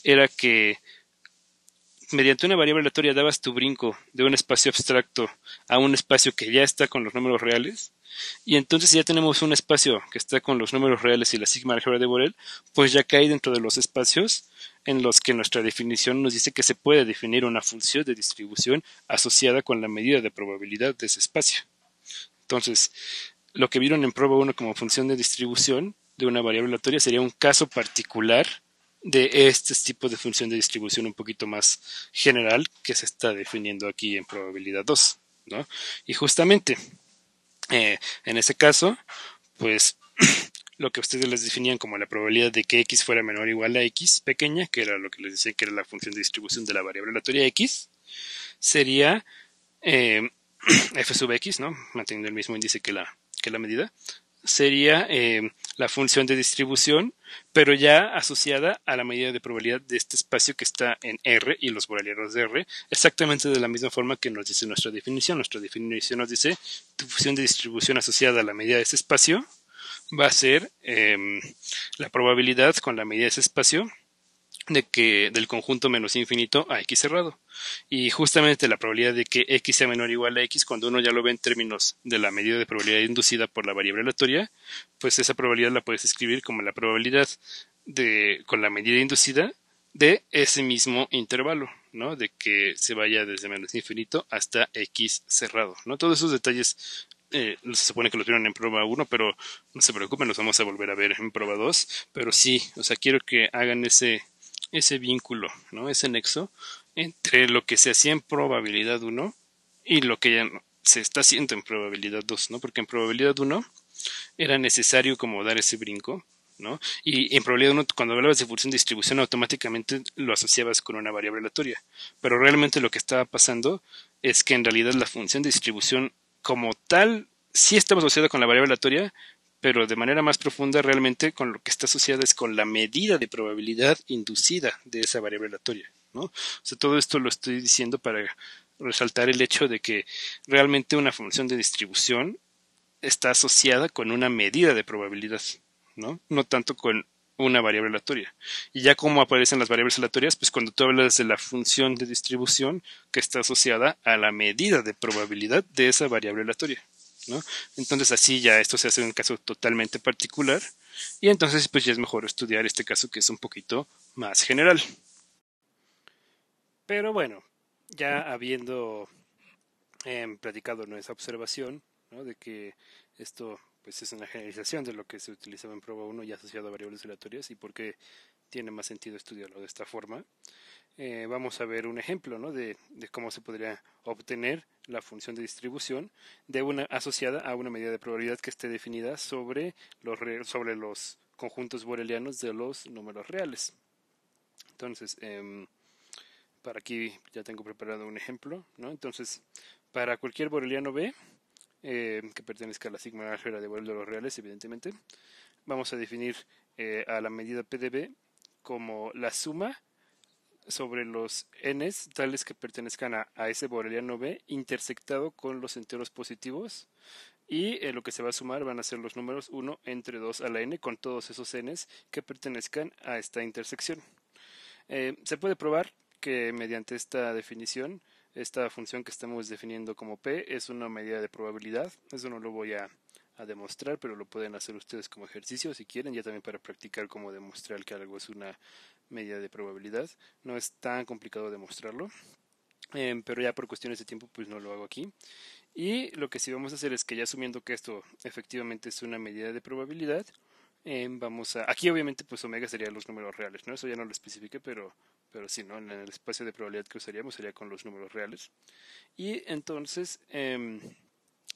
era que mediante una variable aleatoria dabas tu brinco de un espacio abstracto a un espacio que ya está con los números reales, y entonces si ya tenemos un espacio que está con los números reales y la sigma álgebra de Borel, pues ya cae dentro de los espacios en los que nuestra definición nos dice que se puede definir una función de distribución asociada con la medida de probabilidad de ese espacio. Entonces, lo que vieron en prueba 1 como función de distribución de una variable aleatoria sería un caso particular de este tipo de función de distribución un poquito más general que se está definiendo aquí en probabilidad 2, ¿no? Y justamente en ese caso, pues lo que ustedes les definían como la probabilidad de que x fuera menor o igual a x pequeña, que era lo que les decía que era la función de distribución de la variable aleatoria x, sería f sub x, ¿no?, manteniendo el mismo índice que la medida, sería la función de distribución, pero ya asociada a la medida de probabilidad de este espacio que está en R y los borelianos de R, exactamente de la misma forma que nos dice nuestra definición. Nuestra definición nos dice tu función de distribución asociada a la medida de ese espacio va a ser la probabilidad con la medida de ese espacio de que del conjunto menos infinito a x cerrado. Y justamente la probabilidad de que x sea menor o igual a x, cuando uno ya lo ve en términos de la medida de probabilidad inducida por la variable aleatoria, pues esa probabilidad la puedes escribir como la probabilidad con la medida inducida de ese mismo intervalo, ¿no?, de que se vaya desde menos infinito hasta x cerrado, ¿no? Todos esos detalles se supone que los vieron en prueba 1, pero no se preocupen, los vamos a volver a ver en prueba 2. Pero sí, o sea, quiero que hagan ese vínculo, ¿no?, ese nexo entre lo que se hacía en probabilidad 1 y lo que ya se está haciendo en probabilidad 2, ¿no? Porque en probabilidad 1 era necesario como dar ese brinco, ¿no? Y en probabilidad 1, cuando hablabas de función de distribución, automáticamente lo asociabas con una variable aleatoria. Pero realmente lo que estaba pasando es que en realidad la función de distribución como tal sí estaba asociada con la variable aleatoria, pero de manera más profunda realmente con lo que está asociada es con la medida de probabilidad inducida de esa variable aleatoria, ¿no? O sea, todo esto lo estoy diciendo para resaltar el hecho de que realmente una función de distribución está asociada con una medida de probabilidad, ¿no? No tanto con una variable aleatoria. Y ya como aparecen las variables aleatorias, pues cuando tú hablas de la función de distribución que está asociada a la medida de probabilidad de esa variable aleatoria, ¿no? Entonces así ya esto se hace en un caso totalmente particular, y entonces pues ya es mejor estudiar este caso que es un poquito más general. Pero bueno, ya habiendo platicado esa observación, ¿no?, de que esto pues es una generalización de lo que se utilizaba en prueba 1 ya asociado a variables aleatorias y por qué tiene más sentido estudiarlo de esta forma, vamos a ver un ejemplo, ¿no?, de cómo se podría obtener la función de distribución de una asociada a una medida de probabilidad que esté definida sobre los conjuntos borelianos de los números reales. Entonces, para aquí ya tengo preparado un ejemplo, ¿no? Entonces, para cualquier boreliano B, que pertenezca a la sigma álgebra de Borel de los reales, evidentemente, vamos a definir a la medida P de B como la suma sobre los n's tales que pertenezcan a ese boreliano B intersectado con los enteros positivos, y lo que se va a sumar van a ser los números 1 entre 2 a la n con todos esos n's que pertenezcan a esta intersección. Se puede probar que mediante esta definición, esta función que estamos definiendo como P es una medida de probabilidad. Eso no lo voy a demostrar, pero lo pueden hacer ustedes como ejercicio si quieren, ya también para practicar cómo demostrar que algo es una medida de probabilidad. No es tan complicado demostrarlo, pero ya por cuestiones de tiempo pues no lo hago aquí. Y lo que sí vamos a hacer es que ya asumiendo que esto efectivamente es una medida de probabilidad, aquí obviamente pues omega serían los números reales, ¿no? Eso ya no lo especifique, pero sí, ¿no? En el espacio de probabilidad que usaríamos sería con los números reales. Y entonces,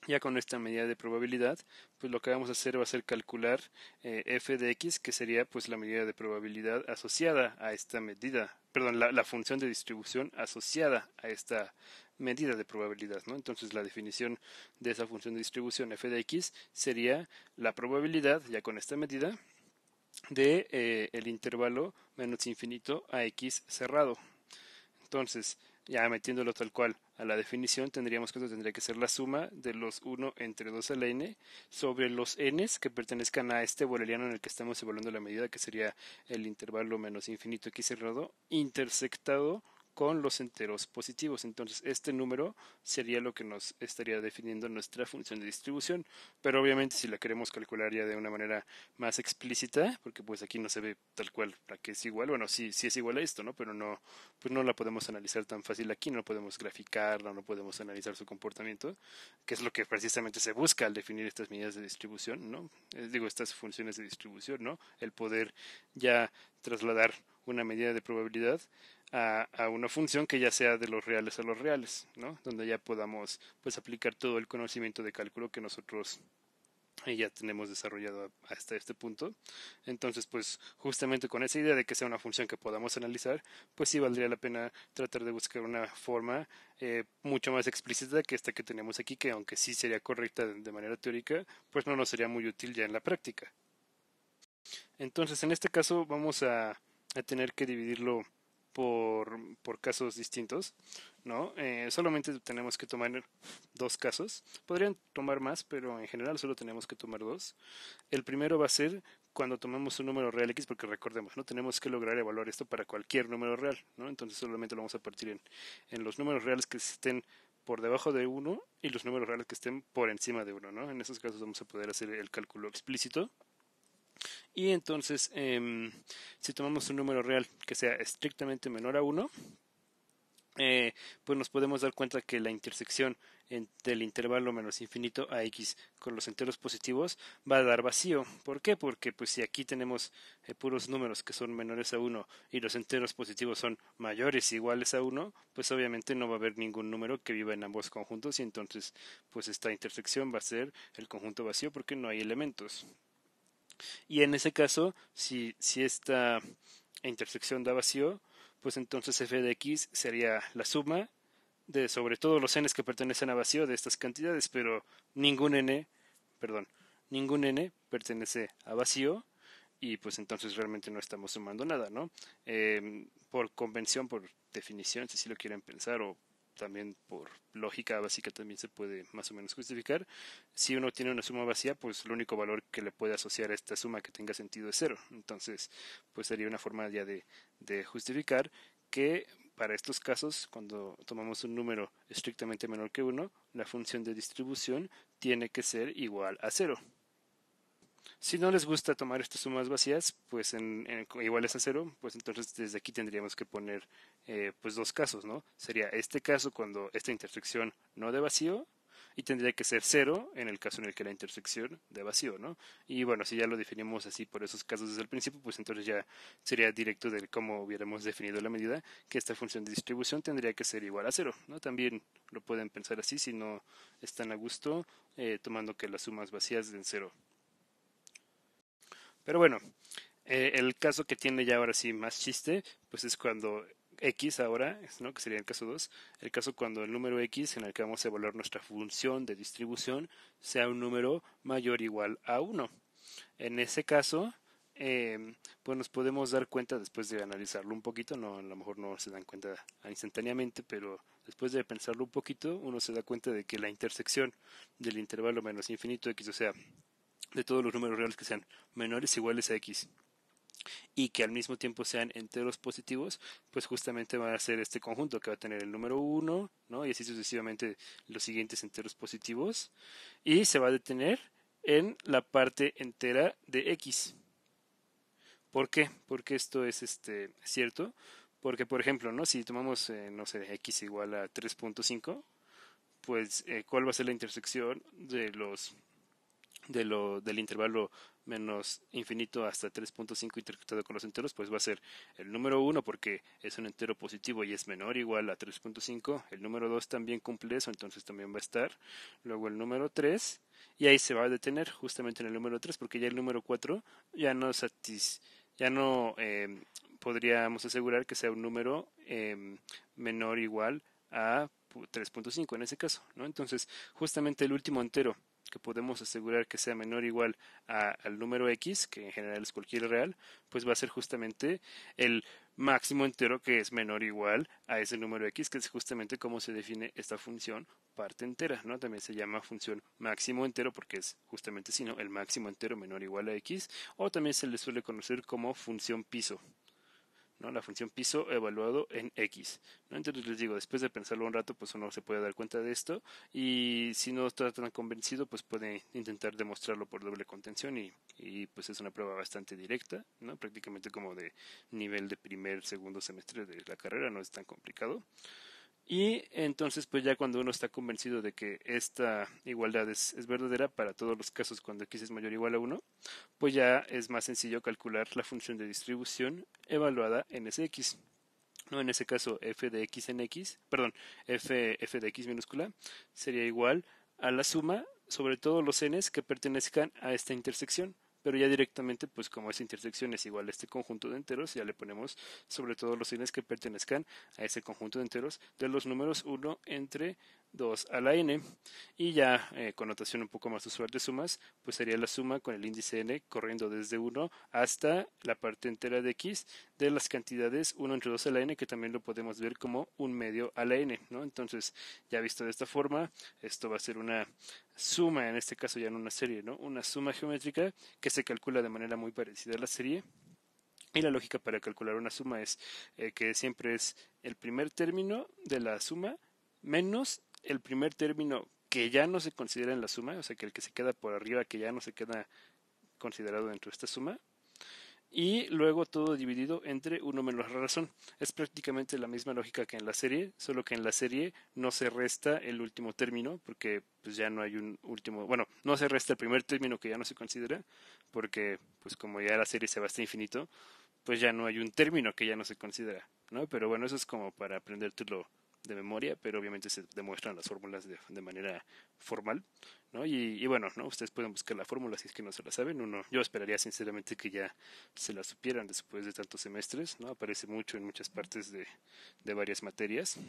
ya con esta medida de probabilidad, pues lo que vamos a hacer va a ser calcular f de x, que sería pues la medida de probabilidad asociada a esta medida, perdón, la función de distribución asociada a esta medida de probabilidad, ¿no? Entonces la definición de esa función de distribución f de x sería la probabilidad, ya con esta medida, de el intervalo menos infinito a x cerrado. Entonces, ya metiéndolo tal cual a la definición, tendríamos que esto tendría que ser la suma de los 1 entre 2 a la n sobre los n's que pertenezcan a este boleriano en el que estamos evaluando la medida, que sería el intervalo menos infinito x cerrado, intersectado con los enteros positivos. Entonces, este número sería lo que nos estaría definiendo nuestra función de distribución. Pero obviamente, si la queremos calcular ya de una manera más explícita, porque pues aquí no se ve tal cual a que es igual, bueno, sí es igual a esto, ¿no? Pero no, pues no la podemos analizar tan fácil aquí, no podemos graficarla, no podemos analizar su comportamiento, que es lo que precisamente se busca al definir estas medidas de distribución, ¿no? Digo, estas funciones de distribución, ¿no? El poder ya trasladar una medida de probabilidad a una función que ya sea de los reales a los reales, ¿no? Donde ya podamos pues aplicar todo el conocimiento de cálculo que nosotros ya tenemos desarrollado hasta este punto. Entonces, pues justamente con esa idea de que sea una función que podamos analizar, pues sí valdría la pena tratar de buscar una forma mucho más explícita que esta que tenemos aquí, que aunque sí sería correcta de manera teórica, pues no nos sería muy útil ya en la práctica. Entonces, en este caso vamos a tener que dividirlo por casos distintos, ¿no? Solamente tenemos que tomar dos casos. Podrían tomar más, pero en general solo tenemos que tomar dos. El primero va a ser cuando tomemos un número real x, porque recordemos, no tenemos que lograr evaluar esto para cualquier número real, ¿no? Entonces solamente lo vamos a partir en los números reales que estén por debajo de uno y los números reales que estén por encima de uno, ¿no? En esos casos vamos a poder hacer el cálculo explícito. Y entonces, si tomamos un número real que sea estrictamente menor a uno, pues nos podemos dar cuenta que la intersección del intervalo menos infinito a x con los enteros positivos va a dar vacío. ¿Por qué? Porque pues si aquí tenemos puros números que son menores a uno y los enteros positivos son mayores o iguales a uno, pues obviamente no va a haber ningún número que viva en ambos conjuntos y entonces pues esta intersección va a ser el conjunto vacío porque no hay elementos. Y en ese caso, si esta intersección da vacío, pues entonces f de x sería la suma de sobre todos los n's que pertenecen a vacío de estas cantidades, pero ningún n, perdón, ningún n pertenece a vacío y pues entonces realmente no estamos sumando nada, ¿no? Por convención, por definición, si así lo quieren pensar, o también por lógica básica también se puede más o menos justificar. Si uno tiene una suma vacía, pues el único valor que le puede asociar a esta suma que tenga sentido es cero. Entonces, pues sería una forma ya de justificar que para estos casos, cuando tomamos un número estrictamente menor que uno, la función de distribución tiene que ser igual a cero. Si no les gusta tomar estas sumas vacías, pues iguales a cero, pues entonces desde aquí tendríamos que poner pues dos casos, ¿no? Sería este caso cuando esta intersección no de vacío y tendría que ser cero en el caso en el que la intersección de vacío, ¿no? Y bueno, si ya lo definimos así por esos casos desde el principio, pues entonces ya sería directo de cómo hubiéramos definido la medida, que esta función de distribución tendría que ser igual a cero, ¿no? También lo pueden pensar así si no están a gusto tomando que las sumas vacías den cero. Pero bueno, el caso que tiene ya ahora sí más chiste, pues es cuando x ahora, ¿no? Que sería el caso 2, el caso cuando el número x en el que vamos a evaluar nuestra función de distribución sea un número mayor o igual a 1. En ese caso, pues nos podemos dar cuenta después de analizarlo un poquito, no, a lo mejor no se dan cuenta instantáneamente, pero después de pensarlo un poquito, uno se da cuenta de que la intersección del intervalo menos infinito x, o sea, de todos los números reales que sean menores o iguales a x y que al mismo tiempo sean enteros positivos, pues justamente va a ser este conjunto que va a tener el número 1, ¿no? Y así sucesivamente los siguientes enteros positivos, y se va a detener en la parte entera de x. ¿Por qué? Porque esto es cierto. Porque, por ejemplo, ¿no? Si tomamos, no sé, x igual a 3.5, pues, ¿cuál va a ser la intersección del intervalo menos infinito hasta 3.5 interpretado con los enteros? Pues va a ser el número 1 porque es un entero positivo y es menor o igual a 3.5. El número 2 también cumple eso, entonces también va a estar. Luego el número 3, y ahí se va a detener justamente en el número 3 porque ya el número 4 ya no podríamos asegurar que sea un número menor o igual a 3.5 en ese caso, ¿no? Entonces, justamente el último entero que podemos asegurar que sea menor o igual al número x, que en general es cualquier real, pues va a ser justamente el máximo entero que es menor o igual a ese número x, que es justamente como se define esta función parte entera, ¿no? También se llama función máximo entero porque es justamente si no, el máximo entero menor o igual a x, o también se le suele conocer como función piso, ¿no? La función piso evaluado en x, ¿no? Entonces les digo, después de pensarlo un rato, pues uno se puede dar cuenta de esto, y si no está tan convencido, pues puede intentar demostrarlo por doble contención, y pues es una prueba bastante directa, ¿no? Prácticamente como de nivel de primer, segundo semestre de la carrera, no es tan complicado. Y entonces, pues ya cuando uno está convencido de que esta igualdad es verdadera para todos los casos cuando x es mayor o igual a 1, pues ya es más sencillo calcular la función de distribución evaluada en ese x. No, en ese caso f de x en x, perdón, f de x minúscula sería igual a la suma sobre todos los n's que pertenezcan a esta intersección. Pero ya directamente, pues como esa intersección es igual a este conjunto de enteros, ya le ponemos sobre todos los n's que pertenezcan a ese conjunto de enteros de los números 1 entre 2 a la n. Y ya con notación un poco más usual de sumas, pues sería la suma con el índice n corriendo desde 1 hasta la parte entera de x de las cantidades 1 entre 2 a la n, que también lo podemos ver como un medio a la n, ¿no? Entonces, ya visto de esta forma, esto va a ser una suma, en este caso ya en una serie, ¿no? Una suma geométrica que se calcula de manera muy parecida a la serie. Y la lógica para calcular una suma es que siempre es el primer término de la suma menos el primer término que ya no se considera en la suma, o sea que el que se queda por arriba, que ya no se queda considerado dentro de esta suma, y luego todo dividido entre 1 menos la razón. Es prácticamente la misma lógica que en la serie, solo que en la serie no se resta el último término, porque pues ya no hay un último, bueno, no se resta el primer término que ya no se considera, porque pues como ya la serie se va hasta infinito, pues ya no hay un término que ya no se considera, ¿no? Pero bueno, eso es como para aprendértelo de memoria, pero obviamente se demuestran las fórmulas de manera formal, ¿no? Y bueno, ¿no? Ustedes pueden buscar la fórmula si es que no se la saben. Yo esperaría sinceramente que ya se la supieran después de tantos semestres, ¿no? Aparece mucho en muchas partes de varias materias.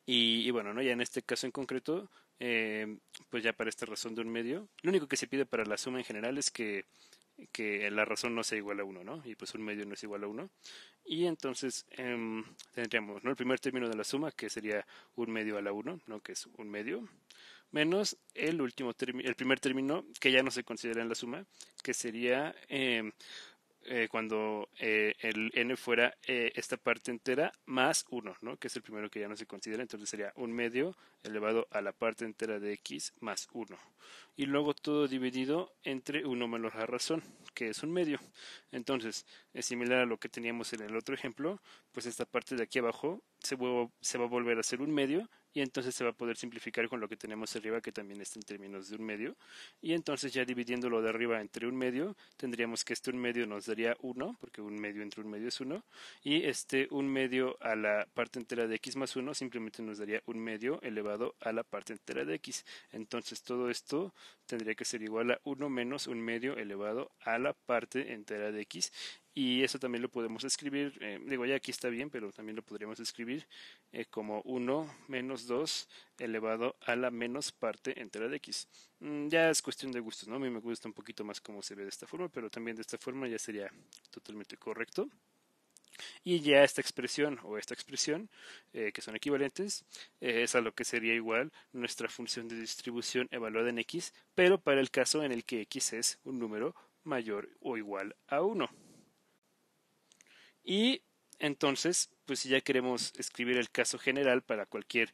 Y bueno, ¿no? Ya en este caso en concreto, pues ya para esta razón de un medio, lo único que se pide para la suma en general es que la razón no sea igual a 1, ¿no? Y pues un medio no es igual a 1. Y entonces tendríamos, ¿no? El primer término de la suma, que sería un medio a la 1, ¿no? Que es un medio, menos el último el primer término, que ya no se considera en la suma, que sería cuando el n fuera esta parte entera más 1, ¿no? Que es el primero que ya no se considera, entonces sería un medio elevado a la parte entera de x más 1. Y luego todo dividido entre 1 menos la razón, que es un medio. Entonces, es similar a lo que teníamos en el otro ejemplo, pues esta parte de aquí abajo se va a volver a ser un medio, y entonces se va a poder simplificar con lo que tenemos arriba, que también está en términos de un medio, y entonces ya dividiéndolo de arriba entre un medio, tendríamos que este un medio nos daría 1, porque un medio entre un medio es 1, y este un medio a la parte entera de x más 1 simplemente nos daría un medio elevado a la parte entera de x. Entonces todo esto tendría que ser igual a 1 menos un medio elevado a la parte entera de x, y eso también lo podemos escribir, digo ya aquí está bien, pero también lo podríamos escribir como 1 menos 2 elevado a la menos parte entera de x. Ya es cuestión de gustos, ¿no? A mí me gusta un poquito más cómo se ve de esta forma, pero también de esta forma ya sería totalmente correcto. Y ya esta expresión o esta expresión, que son equivalentes, es a lo que sería igual nuestra función de distribución evaluada en x, pero para el caso en el que x es un número mayor o igual a 1. Y entonces, pues si ya queremos escribir el caso general para cualquier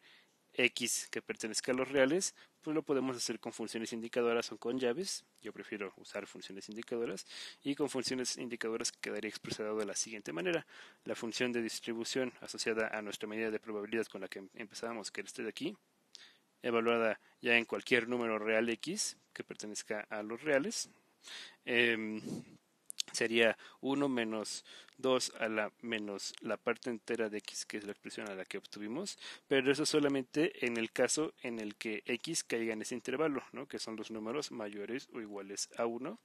x que pertenezca a los reales, pues lo podemos hacer con funciones indicadoras o con llaves. Yo prefiero usar funciones indicadoras, y con funciones indicadoras quedaría expresado de la siguiente manera. La función de distribución asociada a nuestra medida de probabilidad con la que empezábamos, que es este de aquí, evaluada ya en cualquier número real x que pertenezca a los reales, sería 1 menos 2 a la menos la parte entera de x, que es la expresión a la que obtuvimos, pero eso solamente en el caso en el que x caiga en ese intervalo, ¿no? Que son los números mayores o iguales a 1.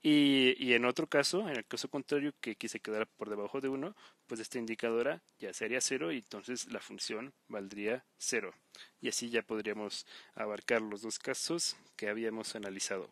Y en otro caso, en el caso contrario, que aquí se quedara por debajo de uno, pues esta indicadora ya sería cero y entonces la función valdría cero. Y así ya podríamos abarcar los dos casos que habíamos analizado.